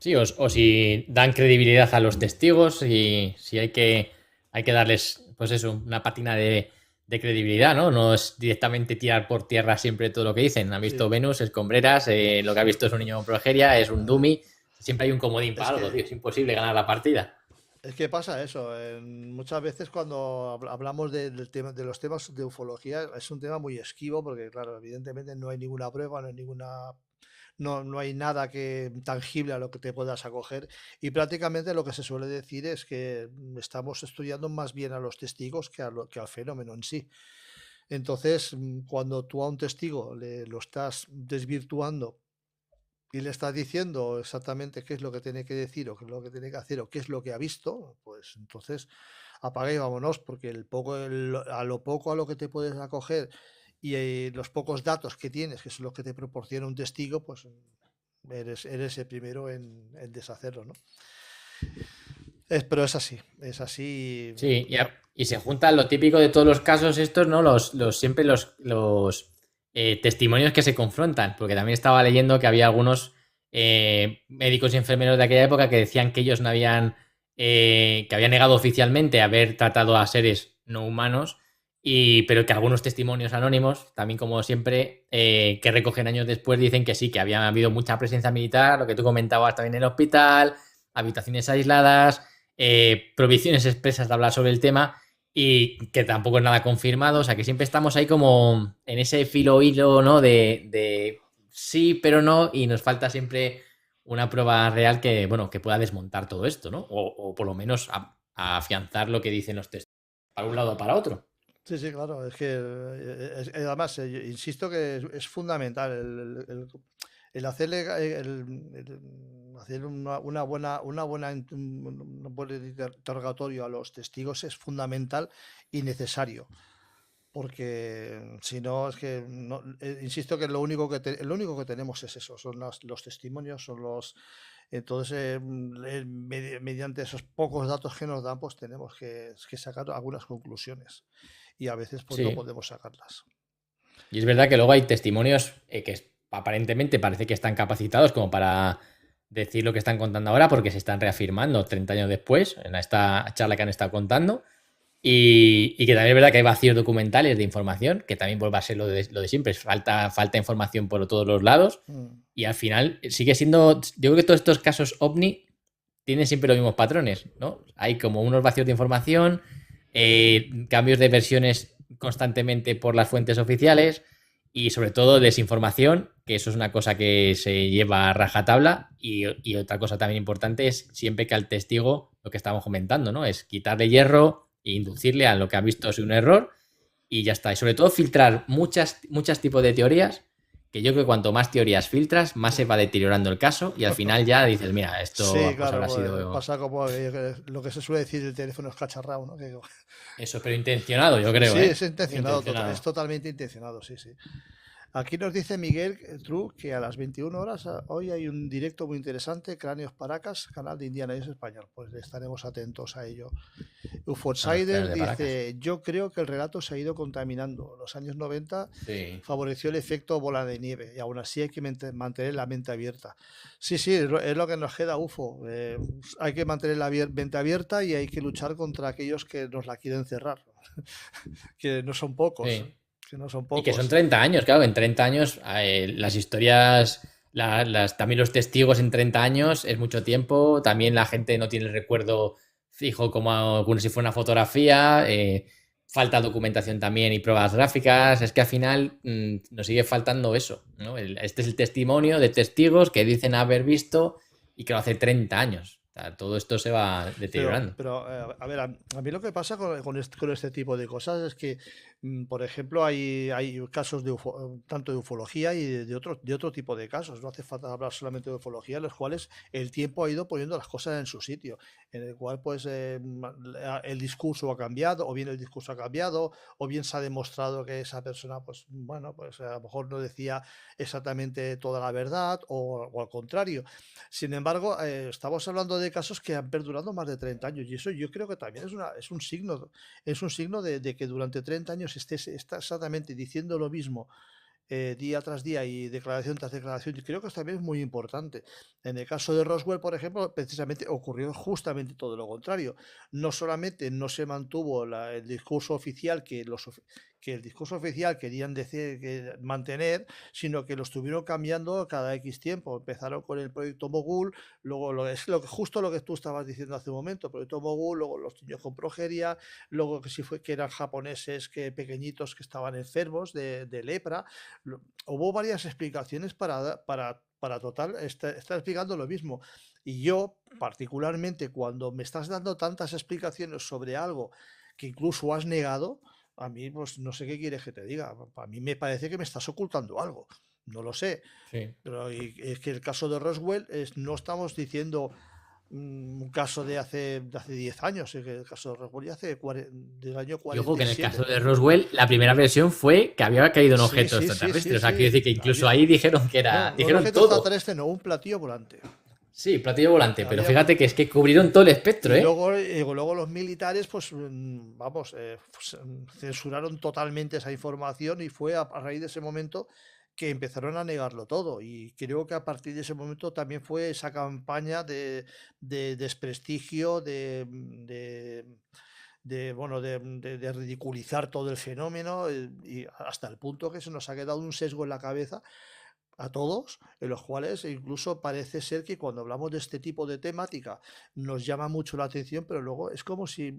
Sí, o si dan credibilidad a los testigos y si hay que darles, pues eso, una patina de credibilidad, ¿no? No es directamente tirar por tierra siempre todo lo que dicen. Han visto Sí, Venus, escombreras, lo que ha visto es un niño con progeria, es un dummy. Siempre hay un comodín es para algo, que tío. Es imposible ganar la partida. Es que pasa eso. Muchas veces cuando hablamos del tema, de los temas de ufología, es un tema muy esquivo porque, claro, evidentemente no hay ninguna prueba, no hay nada tangible a lo que te puedas acoger. Y prácticamente lo que se suele decir es que estamos estudiando más bien a los testigos que al fenómeno en sí. Entonces, cuando tú a un testigo lo estás desvirtuando y le estás diciendo exactamente qué es lo que tiene que decir o qué es lo que tiene que hacer o qué es lo que ha visto, pues entonces apaga y vámonos, porque a lo poco a lo que te puedes acoger y los pocos datos que tienes, que es lo que te proporciona un testigo, pues eres el primero en deshacerlo, ¿no? Pero es así, Sí, ya. y se juntan lo típico de todos los casos estos, ¿no? Siempre los testimonios que se confrontan, porque también estaba leyendo que había algunos médicos y enfermeros de aquella época que decían que ellos no habían, que habían negado oficialmente haber tratado a seres no humanos, pero que algunos testimonios anónimos, también como siempre, que recogen años después, dicen que sí, que había habido mucha presencia militar, lo que tú comentabas también en el hospital, habitaciones aisladas, prohibiciones expresas de hablar sobre el tema y que tampoco es nada confirmado. O sea, que siempre estamos ahí como en ese filo hilo, ¿no? De sí, pero no, y nos falta siempre una prueba real que, bueno, que pueda desmontar todo esto, ¿no? O por lo menos a afianzar lo que dicen los testigos para un lado o para otro. Sí, sí, claro, es que además, insisto que es fundamental el hacerle hacer un buen interrogatorio a los testigos es fundamental y necesario, porque si no es que insisto que lo único que tenemos es eso, son los testimonios, son los entonces mediante esos pocos datos que nos dan, pues tenemos que sacar algunas conclusiones y a veces pues no Sí. podemos sacarlas. Y es verdad que luego hay testimonios que aparentemente parece que están capacitados como para decir lo que están contando ahora porque se están reafirmando 30 años después en esta charla que han estado contando. Y que también es verdad que hay vacíos documentales de información, que también vuelve a ser lo de siempre, falta información por todos los lados. Y al final sigue siendo, yo creo que todos estos casos ovni tienen siempre los mismos patrones, ¿no? Hay como unos vacíos de información, cambios de versiones constantemente por las fuentes oficiales y sobre todo desinformación, que eso es una cosa que se lleva a rajatabla y otra cosa también importante es siempre que al testigo, lo que estamos comentando, ¿no? Es quitarle hierro e inducirle a lo que ha visto es un error y ya está. Y sobre todo filtrar muchos tipos de teorías, que yo creo que cuanto más teorías filtras, más se va deteriorando el caso y al final ya dices, mira, esto Sí, pues claro, habrá pues, sido pasa como lo que se suele decir, el teléfono es cacharrado, ¿no? eso, pero intencionado, yo creo, Sí, ¿eh? es intencionado, Intencionado. es totalmente intencionado, sí, sí. Aquí nos dice Miguel True que a las 21 horas hoy hay un directo muy interesante, Cráneos Paracas, canal de Indiana es español. Pues estaremos atentos a ello. UFO A los Outsider planes de Paracas. dice, yo creo que el relato se ha ido contaminando. Los años 90 Sí. favoreció el efecto bola de nieve y aún así hay que mantener la mente abierta. Sí, sí, es lo que nos queda, UFO. Hay que mantener la mente abierta y hay que luchar contra aquellos que nos la quieren cerrar, que no son pocos. Sí. Que no son Y que son pocos. 30 años, claro, en 30 años las historias, también los testigos en 30 años es mucho tiempo, también la gente no tiene el recuerdo fijo como si fuera una fotografía, falta documentación también y pruebas gráficas, es que al final nos sigue faltando eso, ¿no? Este es el testimonio de testigos que dicen haber visto y que lo hace 30 años. O sea, todo esto se va deteriorando. A ver, a mí lo que pasa con este tipo de cosas es que, por ejemplo, hay casos tanto de ufología y de otro tipo de casos. No hace falta hablar solamente de ufología, en los cuales el tiempo ha ido poniendo las cosas en su sitio, en el cual pues el discurso ha cambiado, o bien el discurso ha cambiado, o bien se ha demostrado que esa persona, pues bueno, pues a lo mejor no decía exactamente toda la verdad, o al contrario. Sin embargo, estamos hablando de casos que han perdurado más de 30 años y eso yo creo que también es un signo de que durante 30 años está exactamente diciendo lo mismo día tras día y declaración tras declaración. Yo creo que también es muy importante. En el caso de Roswell, por ejemplo, precisamente ocurrió justamente todo lo contrario. No solamente no se mantuvo el discurso oficial que el discurso oficial querían decir, mantener, sino que lo estuvieron cambiando cada X tiempo. Empezaron con el proyecto Mogul, luego justo lo que tú estabas diciendo hace un momento, el proyecto Mogul, luego los niños con progeria, luego que si fue que eran japoneses pequeñitos que estaban enfermos de lepra. Hubo varias explicaciones para total, está explicando lo mismo. Y yo, particularmente, cuando me estás dando tantas explicaciones sobre algo que incluso has negado, a mí, pues no sé qué quieres que te diga. A mí me parece que me estás ocultando algo. No lo sé. Sí. Pero es que el caso de Roswell no estamos diciendo un caso de hace 10 años. Es que el caso de Roswell ya del año Y ojo que en el 47. caso de Roswell, la primera versión fue que había caído un Sí, objeto sí, sí, sí, extraterrestre. O sea, quiero sí. decir que incluso ahí dijeron que No, era. no un Dijeron objeto todo. extraterrestre, no, un platillo volante. Sí, platillo volante, pero Había, fíjate que es que cubrieron todo el espectro, y ¿eh? luego los militares, pues vamos, censuraron totalmente esa información y fue a raíz de ese momento que empezaron a negarlo todo. Y creo que a partir de ese momento también fue esa campaña de desprestigio, bueno, de ridiculizar todo el fenómeno y hasta el punto que se nos ha quedado un sesgo en la cabeza a todos, en los cuales incluso parece ser que cuando hablamos de este tipo de temática nos llama mucho la atención, pero luego es como si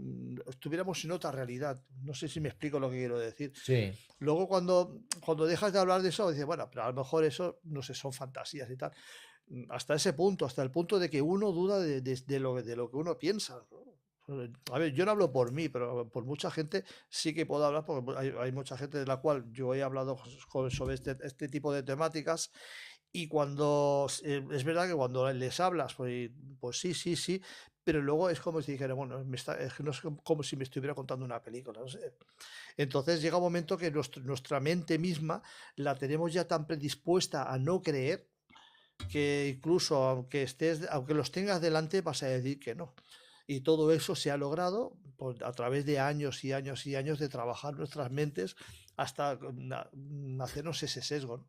estuviéramos en otra realidad. No sé si me explico lo que quiero decir. Sí. Luego cuando dejas de hablar de eso, dices, bueno, pero a lo mejor eso, no sé, son fantasías y tal. Hasta ese punto, hasta el punto de que uno duda de lo que uno piensa, ¿no? A ver, yo no hablo por mí, pero por mucha gente sí que puedo hablar, porque hay mucha gente de la cual yo he hablado sobre este tipo de temáticas y cuando es verdad que cuando les hablas, pues sí, sí, sí, pero luego es como si dijera, bueno, es que no es como si me estuviera contando una película, no sé. Entonces llega un momento que nuestra mente misma la tenemos ya tan predispuesta a no creer que incluso aunque los tengas delante, vas a decir que no. Y todo eso se ha logrado pues, a través de años y años y años de trabajar nuestras mentes hasta hacernos ese sesgo, ¿no?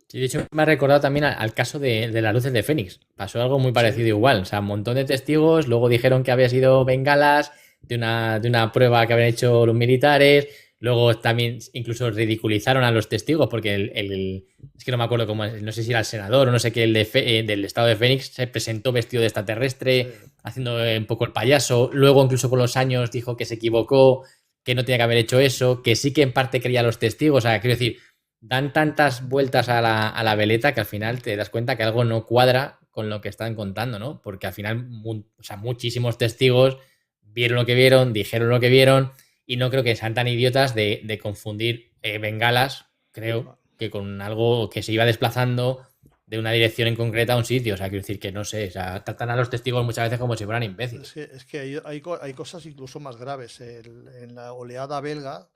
Sí, de hecho, me ha recordado también al caso de las luces de Fénix. Pasó algo muy Sí, parecido igual. O sea, un montón de testigos, luego dijeron que había sido bengalas de una prueba que habían hecho los militares. Luego también incluso ridiculizaron a los testigos porque es que no me acuerdo cómo es, no sé si era el senador o no sé qué, del estado de Fénix se presentó vestido de sí. extraterrestre, haciendo un poco el payaso. Luego, incluso con los años, dijo que se equivocó, que no tenía que haber hecho eso, que sí que en parte creía a los testigos. O sea, quiero decir, dan tantas vueltas a la veleta que al final te das cuenta que algo no cuadra con lo que están contando, ¿no? Porque al final, o sea, muchísimos testigos vieron lo que vieron, dijeron lo que vieron, y no creo que sean tan idiotas de confundir bengalas, creo, que con algo que se iba desplazando de una dirección en concreta a un sitio. O sea, quiero decir que no sé, o sea, tratan a los testigos muchas veces como si fueran imbéciles. Es que hay cosas incluso más graves. En la oleada belga,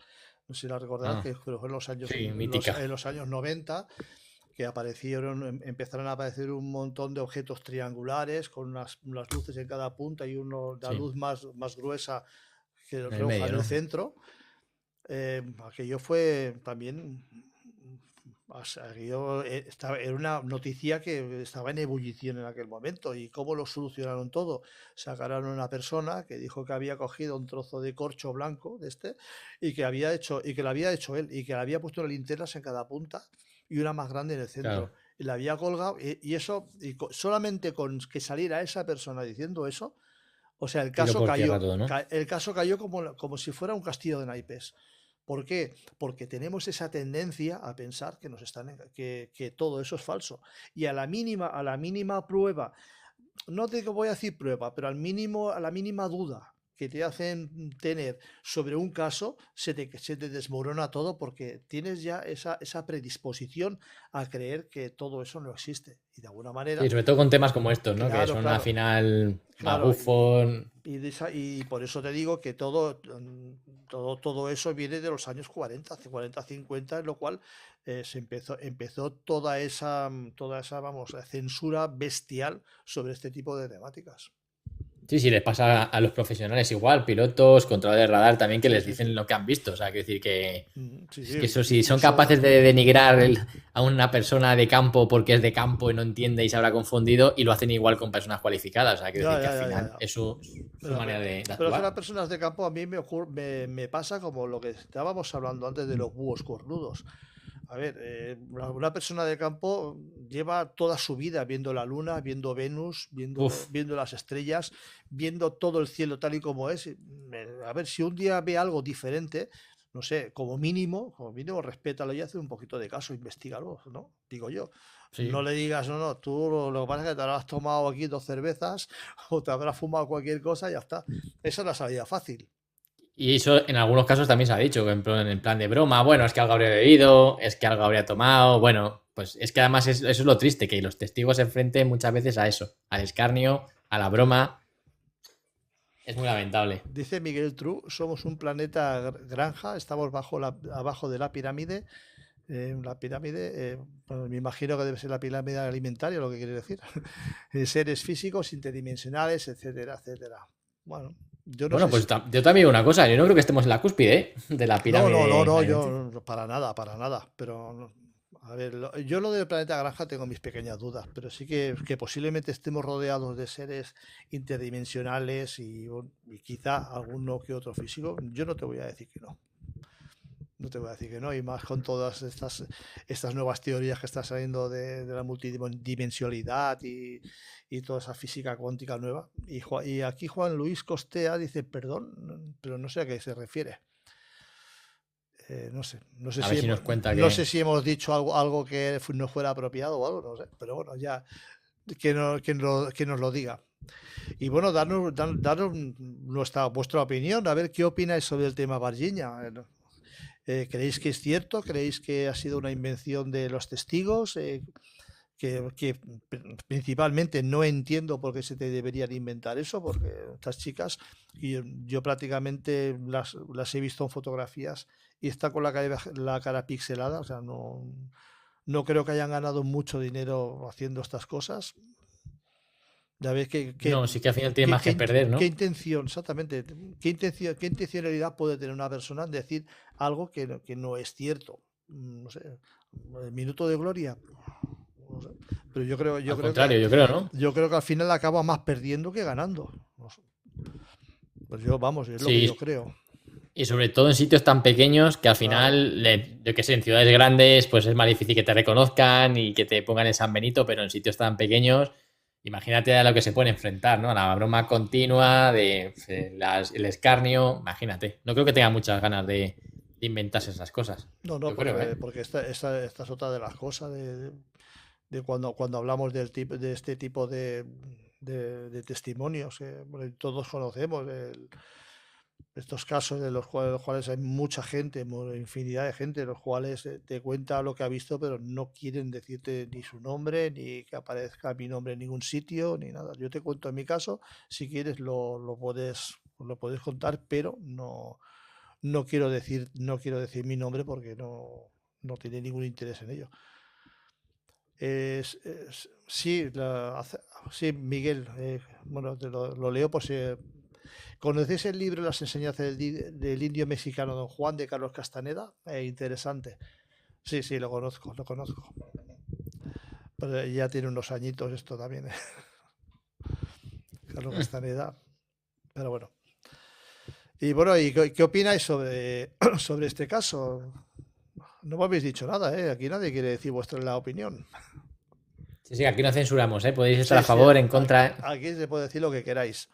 no sé si la recordarás, Ah, que fue en los años, sí, mítica. en los años 90, que empezaron a aparecer un montón de objetos triangulares con unas luces en cada punta y la Sí, luz más gruesa que en el roja medio, en el ¿no? centro. Aquello fue también, o sea, era una noticia que estaba en ebullición en aquel momento. ¿Y cómo lo solucionaron todo? Sacaron a una persona que dijo que había cogido un trozo de corcho blanco de este y que lo había hecho él y que le había puesto linternas en cada punta y una más grande en el centro. Claro. Y la había colgado y eso, solamente con que saliera esa persona diciendo eso, o sea, Tiro por tierra todo, ¿no? el caso cayó como si fuera un castillo de naipes. ¿Por qué? Porque tenemos esa tendencia a pensar que que todo eso es falso. Y a la mínima prueba, no te voy a decir prueba, pero a la mínima duda que te hacen tener sobre un caso, se te desmorona todo porque tienes ya esa predisposición a creer que todo eso no existe. Y de alguna Sí, manera, sobre todo con temas como estos, ¿no? Que claro, son al claro, final claro. magufos. Y por eso te digo que todo eso viene de los años 40, 50, en lo cual empezó toda esa, vamos, censura bestial sobre este tipo de temáticas. Sí, sí, les pasa a los profesionales igual, pilotos, controladores de radar también, que Sí, les sí, sí. dicen lo que han visto. O sea, que decir que Sí, es sí, que eso, si son incluso, capaces de denigrar a una persona de campo porque es de campo y no entiende y se habrá confundido, y lo hacen igual con personas cualificadas. O sea, que ya, decir que ya, al ya, ya, final ya. es su Pero, manera de pero es que las actuar. personas de campo a mí me pasa como lo que estábamos hablando antes de los búhos cornudos. A ver, una persona de campo lleva toda su vida viendo la luna, viendo Venus, Uf, viendo las estrellas, viendo todo el cielo tal y como es. A ver, si un día ve algo diferente, no sé, como mínimo, respétalo y hace un poquito de caso, investigalo, ¿no? Digo yo. No sí. le digas, no, no, tú lo que pasa es que te habrás tomado aquí 2 cervezas o te habrás fumado cualquier cosa y ya está. Esa es la salida fácil. Y eso en algunos casos también se ha dicho, que en el plan de broma, bueno, es que algo habría bebido, es que algo habría tomado, bueno, pues es que además eso es lo triste, que los testigos se enfrenten muchas veces a eso, al escarnio, a la broma, es muy lamentable. Dice Miguel True, somos un planeta granja, estamos abajo de la pirámide, bueno, me imagino que debe ser la pirámide alimentaria, lo que quiere decir. Seres físicos, interdimensionales, etcétera, etcétera. Bueno, yo no Bueno, sé pues si... yo también digo una cosa, yo no creo que estemos en la cúspide, ¿eh? De la No, no, no, pirámide no, alimenticia. yo para nada, pero a ver, yo lo del planeta granja tengo mis pequeñas dudas, pero sí que posiblemente estemos rodeados de seres interdimensionales y quizá alguno que otro físico. Yo no te voy a decir que no. No te voy a decir que no, y más con todas estas nuevas teorías que están saliendo de la multidimensionalidad y toda esa física cuántica nueva. Y aquí Juan Luis Costea dice, perdón, pero no sé a qué se refiere. No sé, A ver si nos cuenta no que... sé si hemos dicho algo que no fuera apropiado o algo, no sé, pero bueno, ya que nos lo diga. Y bueno, darnos vuestra opinión, a ver qué opináis sobre el tema Varginha. ¿Creéis que es cierto? ¿Creéis que ha sido una invención de los testigos? Que principalmente no entiendo por qué se te deberían inventar eso, porque estas chicas, y yo prácticamente las he visto en fotografías y está con la cara pixelada, o sea, no creo que hayan ganado mucho dinero haciendo estas cosas. Ya ves No, sí que al final tiene más que perder, qué ¿no? intención, exactamente, qué intencionalidad puede tener una persona en decir algo que no es cierto. No sé, el minuto de gloria, no sé. Pero Al contrario, yo creo, ¿no? yo creo que al final acaba más perdiendo que ganando. No sé. Pues yo, vamos, es lo que yo Sí, creo. y sobre todo en sitios tan pequeños que al Claro. final, yo qué sé, en ciudades grandes, pues es más difícil que te reconozcan y que te pongan en San Benito, pero en sitios tan pequeños, imagínate a lo que se puede enfrentar, ¿no? A la broma continua, el escarnio, imagínate. No creo que tenga muchas ganas de inventarse esas cosas. No, no, Yo creo, ¿eh? porque esta es otra de las cosas de cuando hablamos de este tipo de testimonios que bueno, todos conocemos. Estos casos de los cuales hay mucha gente, infinidad de gente, los cuales te cuenta lo que ha visto, pero no quieren decirte ni su nombre, ni que aparezca mi nombre en ningún sitio, ni nada. Yo te cuento en mi caso, si quieres lo puedes contar, pero no quiero decir mi nombre porque no tiene ningún interés en ello. Sí, sí, Miguel, bueno, lo leo por si... ¿Conocéis el libro Las enseñanzas del indio mexicano Don Juan de Carlos Castaneda? Interesante. Sí, sí, lo conozco, lo conozco. Pero ya tiene unos añitos esto también, Carlos Castaneda. Pero bueno. Y bueno, ¿y qué opináis sobre este caso? No me habéis dicho nada, ¿eh? Aquí nadie quiere decir la opinión. Sí, sí, aquí no censuramos, ¿eh? Podéis estar Sí, a sí, favor, en contra. aquí se puede decir lo que queráis.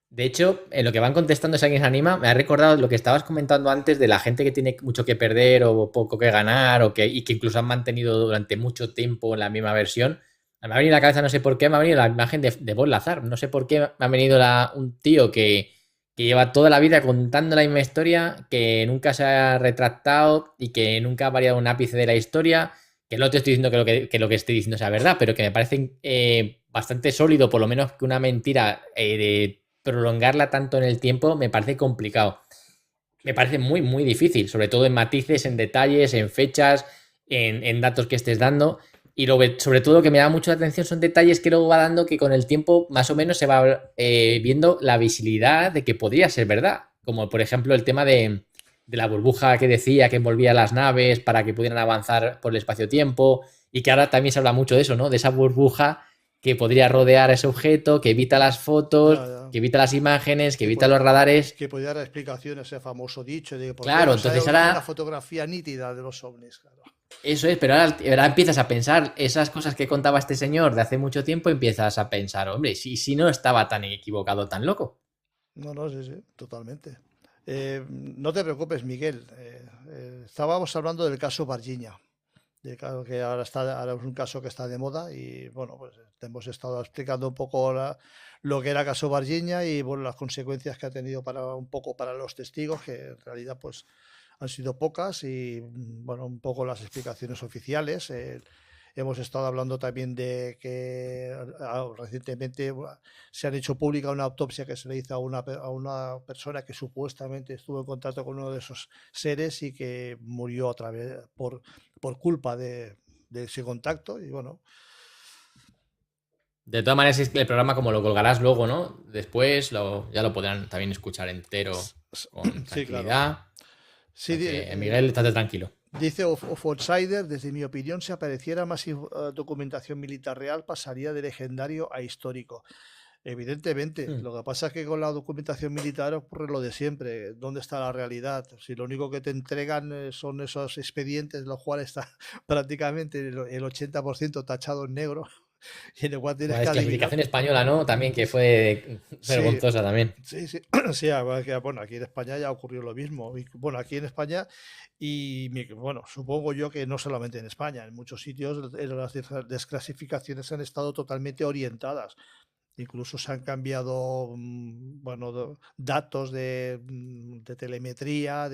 De hecho, en lo que van contestando si alguien se anima, me ha recordado lo que estabas comentando antes de la gente que tiene mucho que perder o poco que ganar y que incluso han mantenido durante mucho tiempo la misma versión. Me ha venido a la cabeza, no sé por qué, me ha venido la imagen de Bob Lazar. No sé por qué me ha venido un tío que lleva toda la vida contando la misma historia, que nunca se ha retractado y que nunca ha variado un ápice de la historia. Que no te estoy diciendo que lo que estoy diciendo sea verdad, pero que me parece bastante sólido, por lo menos que una mentira de prolongarla tanto en el tiempo me parece complicado. Me parece muy, muy difícil, sobre todo en matices, en detalles, en fechas, en datos que estés dando. Y sobre todo lo que me da mucho la atención son detalles que luego va dando que con el tiempo más o menos se va viendo la visibilidad de que podría ser verdad. Como por ejemplo el tema de la burbuja que decía que envolvía las naves para que pudieran avanzar por el espacio-tiempo y que ahora también se habla mucho de eso, ¿no? De esa burbuja que podría rodear ese objeto, que evita las fotos, Ya. que evita las imágenes, que Que, evita los radares. que podía dar explicaciones, ese famoso dicho de por qué Claro, no sale entonces una ahora fotografía nítida de los ovnis. Claro. eso es, pero ahora empiezas a pensar esas cosas que contaba este señor de hace mucho tiempo, empiezas a pensar, hombre, si no estaba tan equivocado, tan loco. No, sí, sí, totalmente. No te preocupes, Miguel. Estábamos hablando del caso Varginha, que ahora es un caso que está de moda y bueno, pues te hemos estado explicando un poco lo que era el caso Varginha y bueno, las consecuencias que ha tenido un poco para los testigos, que en realidad pues han sido pocas y bueno, un poco las explicaciones oficiales. Hemos estado hablando también de que recientemente se han hecho pública una autopsia que se le hizo a una persona que supuestamente estuvo en contacto con uno de esos seres y que murió otra vez por culpa de ese contacto. Y bueno, De todas maneras, el programa como lo colgarás luego, ¿no? Después ya lo podrán también escuchar entero con sí, claro. tranquilidad. Sí, O sea que, Miguel, estate tranquilo. dice of Outsider, desde mi opinión, si apareciera más documentación militar real, pasaría de legendario a histórico. Evidentemente, lo que pasa es que con la documentación militar ocurre lo de siempre. ¿Dónde está la realidad? Si lo único que te entregan son esos expedientes, los cuales está prácticamente el 80% tachado en negro, y en el cual tienes La que adivinar. desclasificación española, ¿no? También que fue Sí, vergonzosa también. sí, sí, sí, bueno, aquí en España ya ocurrió lo mismo. Bueno, aquí en España bueno, supongo yo que no solamente en España, en muchos sitios las desclasificaciones han estado totalmente orientadas. Incluso se han cambiado bueno, datos de telemetría,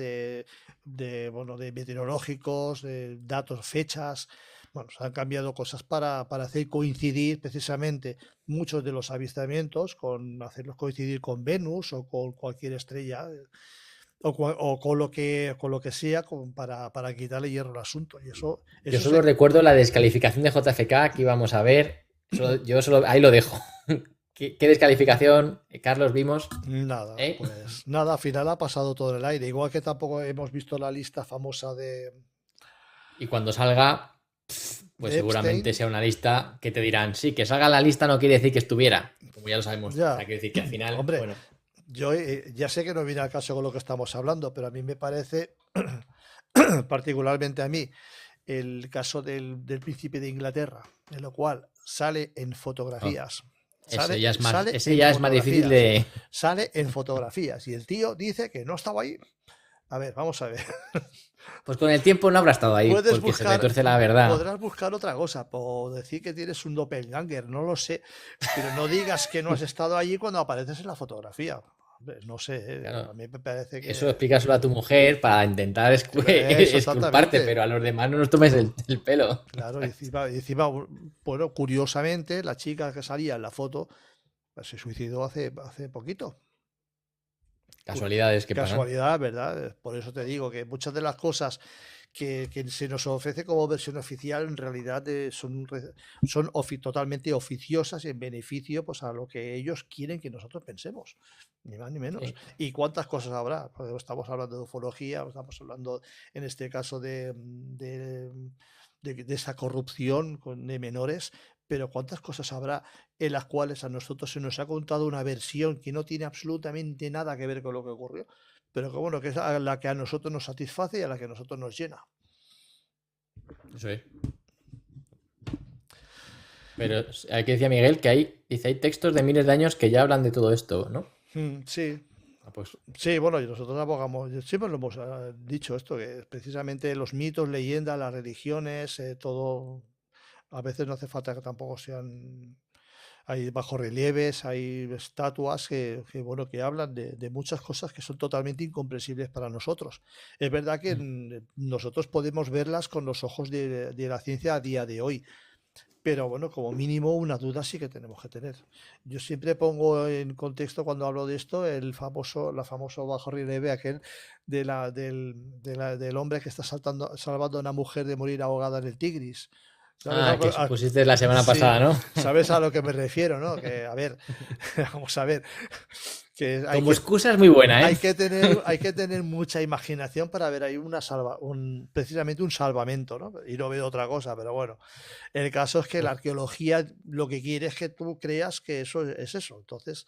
bueno, de meteorológicos, de datos, fechas. Bueno, se han cambiado cosas para hacer coincidir precisamente muchos de los avistamientos, con hacerlos coincidir con Venus o con cualquier estrella o con lo que sea para quitarle hierro al asunto. Y Yo eso solo recuerdo la descalificación de JFK que íbamos a ver. Yo solo ahí lo dejo. ¿Qué descalificación, Carlos, vimos? Nada, ¿Eh? pues nada, al final ha pasado todo en el aire. Igual que tampoco hemos visto la lista famosa Y cuando salga, pues de seguramente Epstein. sea una lista que te dirán, sí, que salga la lista no quiere decir que estuviera, como ya lo sabemos. O sea, Ya, quiere decir que al final, hombre, bueno, yo ya sé que no viene al caso con lo que estamos hablando, pero a mí me parece, particularmente a mí, el caso del príncipe de Inglaterra, en lo cual sale en oh, fotografías. Sale ese en ya es más difícil fotografías. de. Sale en fotografías. Y el tío dice que no estaba ahí. A ver, vamos a ver. Pues con el tiempo no habrá estado ahí, Puedes porque se buscar, retuerce la verdad. podrás buscar otra cosa, o decir que tienes un doppelganger, no lo sé, pero no digas que no has estado allí cuando apareces en la fotografía. Hombre, no sé, a Claro, mí me parece eso que... explícaselo a tu mujer para intentar Eso, exculparte, pero exactamente. a los demás no nos tomes el pelo. Claro, y encima, bueno, curiosamente, la chica que salía en la foto pues, se suicidó hace poquito. Casualidades que pasan. Casualidad, ¿verdad? Por eso te digo que muchas de las cosas que se nos ofrece como versión oficial en realidad son totalmente oficiosas en beneficio pues, a lo que ellos quieren que nosotros pensemos, ni más ni menos. Sí. ¿Y cuántas cosas habrá? Pues estamos hablando de ufología, estamos hablando en este caso de esa corrupción de menores, pero cuántas cosas habrá en las cuales a nosotros se nos ha contado una versión que no tiene absolutamente nada que ver con lo que ocurrió, pero que bueno, que es a la que a nosotros nos satisface y a la que a nosotros nos llena. Eso es. Pero aquí decía Miguel que hay textos de miles de años que ya hablan de todo esto, ¿no? Sí. Pues... Sí, bueno, y nosotros abogamos, siempre lo hemos dicho esto, que precisamente los mitos, leyendas, las religiones, todo, a veces no hace falta que tampoco sean, hay bajorrelieves, hay estatuas bueno, que hablan de muchas cosas que son totalmente incomprensibles para nosotros. Es verdad que nosotros podemos verlas con los ojos de la ciencia a día de hoy, pero bueno, como mínimo una duda sí que tenemos que tener. Yo siempre pongo en contexto cuando hablo de esto la famoso bajo relieve aquel del hombre que está salvando a una mujer de morir ahogada en el Tigris. Que pusiste la semana pasada, ¿no? Sabes a lo que me refiero, ¿no? Que, a ver, vamos a ver. Que como excusa es muy buena, ¿eh? Hay que tener mucha imaginación para ver ahí precisamente un salvamento, ¿no? Y no veo otra cosa, pero bueno. El caso es que la arqueología lo que quiere es que tú creas que eso es eso. Entonces,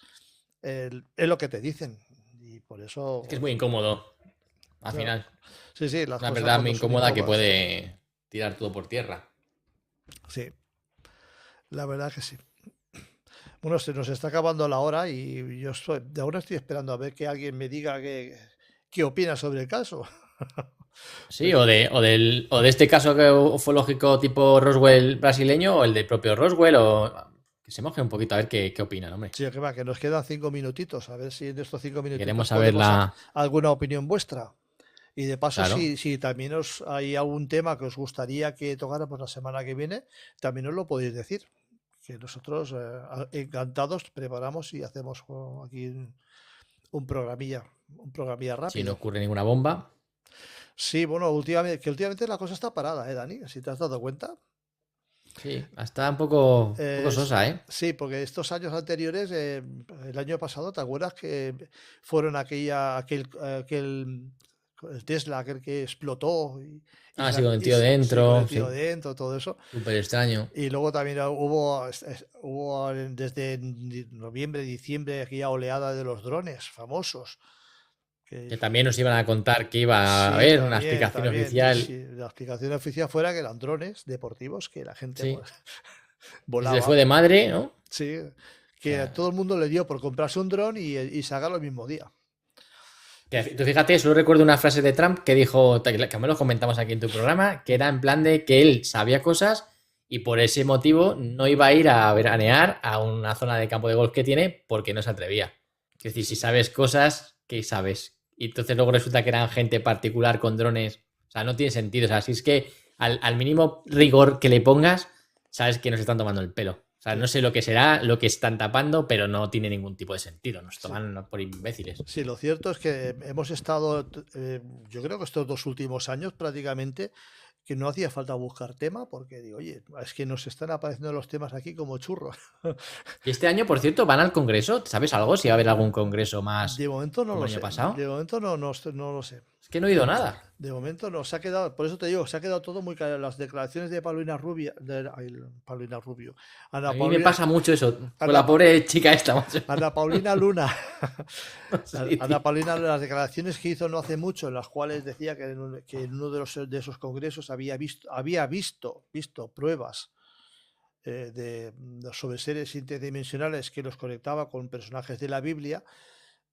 es lo que te dicen. Y por eso... Es que es muy incómodo, al final. Sí, la verdad muy incómoda que puede tirar todo por tierra. Sí, la verdad que sí. Bueno, se nos está acabando la hora y yo ahora estoy esperando a ver que alguien me diga qué opina sobre el caso. Sí, o de este caso ufológico tipo Roswell brasileño, o el del propio Roswell, o que se moje un poquito a ver qué opinan, hombre. Sí, que nos quedan 5 minutitos, a ver si en estos 5 minutitos queremos saber alguna opinión vuestra. Y de paso, claro. si también hay algún tema que os gustaría que tocáramos la semana que viene, también os lo podéis decir. Que nosotros encantados preparamos y hacemos aquí un programilla rápido. Si no ocurre ninguna bomba. Sí, bueno, últimamente la cosa está parada, Dani? Si te has dado cuenta. Sí, está un poco sosa, ¿eh? Sí, porque estos años anteriores, el año pasado, ¿te acuerdas que fueron aquel el Tesla, aquel que explotó? Sí, con el tío dentro. Con el tío dentro, todo eso. Súper extraño. Y luego también hubo desde noviembre, diciembre, aquella oleada de los drones famosos. Que también nos iban a contar que iba a haber una explicación oficial. Sí, la explicación oficial fuera que eran drones deportivos, que la gente pues, volaba. Se fue de madre, ¿no? Sí, que a todo el mundo le dio por comprarse un dron y sacarlo el mismo día. Tú fíjate, solo recuerdo una frase de Trump que dijo, que me lo comentamos aquí en tu programa, que era en plan de que él sabía cosas y por ese motivo no iba a ir a veranear a una zona de campo de golf que tiene porque no se atrevía. Es decir, si sabes cosas, ¿qué sabes? Y entonces luego resulta que eran gente particular con drones. O sea, no tiene sentido. O sea, si es que al mínimo rigor que le pongas, sabes que nos están tomando el pelo. O sea, no sé lo que será, lo que están tapando, pero no tiene ningún tipo de sentido. Nos toman por imbéciles. Sí, lo cierto es que hemos estado, yo creo que estos 2 últimos años prácticamente, que no hacía falta buscar tema, porque digo, oye, es que nos están apareciendo los temas aquí como churros. Y este año, por cierto, van al Congreso. ¿Sabes algo? Si va a haber algún Congreso más. De momento no lo sé. Pasado. De momento no lo sé. Es que no he oído nada. De momento no, se ha quedado, por eso te digo, se ha quedado todo muy claro. Las declaraciones de Paulina Rubio. A mí me pasa mucho eso. Con la pobre chica esta. Macho. Ana Paulina Luna. Ana Paulina, las declaraciones que hizo no hace mucho, en las cuales decía que en uno de esos congresos había visto pruebas sobre seres interdimensionales que los conectaba con personajes de la Biblia.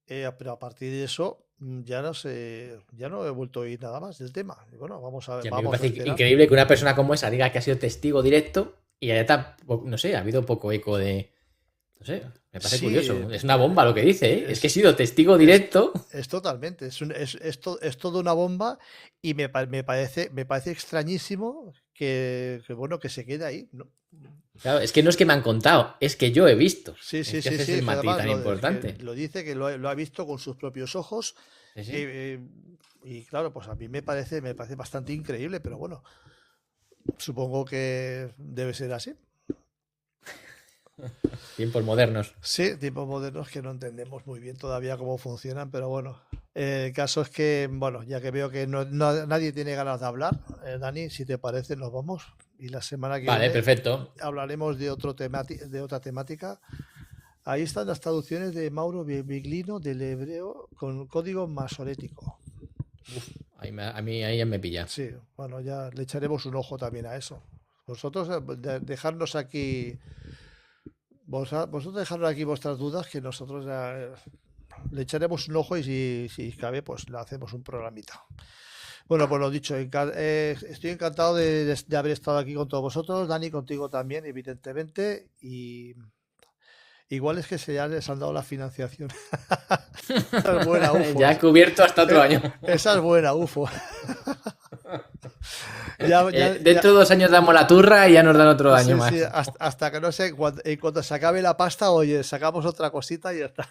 Pero a partir de eso ya no he vuelto a oír nada más del tema. Y bueno, vamos a ver. Me parece increíble que una persona como esa diga que ha sido testigo directo y allá no sé, ha habido poco eco de. No sé, me parece curioso. Es una bomba lo que dice, ¿eh? Es que he sido testigo directo. Es totalmente, es toda una bomba y me parece extrañísimo que se quede ahí. Claro, es que no es que me han contado, es que yo he visto. Sí, Es sí, que sí, ese es sí. el Que matiz además tan importante. lo dice que lo ha visto con sus propios ojos. Sí, sí. Y claro, pues a mí me parece bastante increíble, pero bueno, supongo que debe ser así. Tiempos modernos. Sí, tipos modernos que no entendemos muy bien todavía cómo funcionan, pero bueno. El caso es que, bueno, ya que veo que nadie tiene ganas de hablar, Dani, si te parece, nos vamos. Y la semana que Vale, viene perfecto. hablaremos de de otra temática. Ahí están las traducciones de Mauro Biglino del hebreo con código masorético. A mí ahí ya me pilla. Sí, bueno, ya le echaremos un ojo también a eso. Vosotros dejarnos aquí, vosotros dejarnos aquí vuestras dudas que nosotros le echaremos un ojo y si cabe, pues le hacemos un programita. Bueno, pues lo dicho, estoy encantado de haber estado aquí con todos vosotros, Dani, contigo también, evidentemente, y igual es que ya les han dado la financiación. Esa es buena, UFO. Ya cubierto hasta otro año. Esa es buena, UFO. Dentro de 2 años damos la turra y ya nos dan otro Sí, año más. sí, hasta que no sé, cuando se acabe la pasta, oye, sacamos otra cosita y ya está.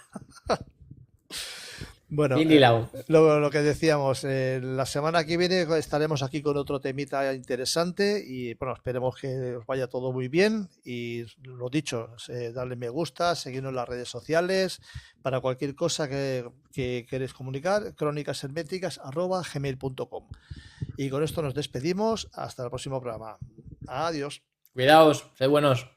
Bueno, Bien hilado. lo que decíamos, la semana que viene estaremos aquí con otro temita interesante y bueno, esperemos que os vaya todo muy bien y lo dicho, darle me gusta, seguirnos en las redes sociales para cualquier cosa que queréis comunicar, crónicasherméticas@gmail.com. Y con esto nos despedimos, hasta el próximo programa. Adiós. Cuidaos, sed buenos.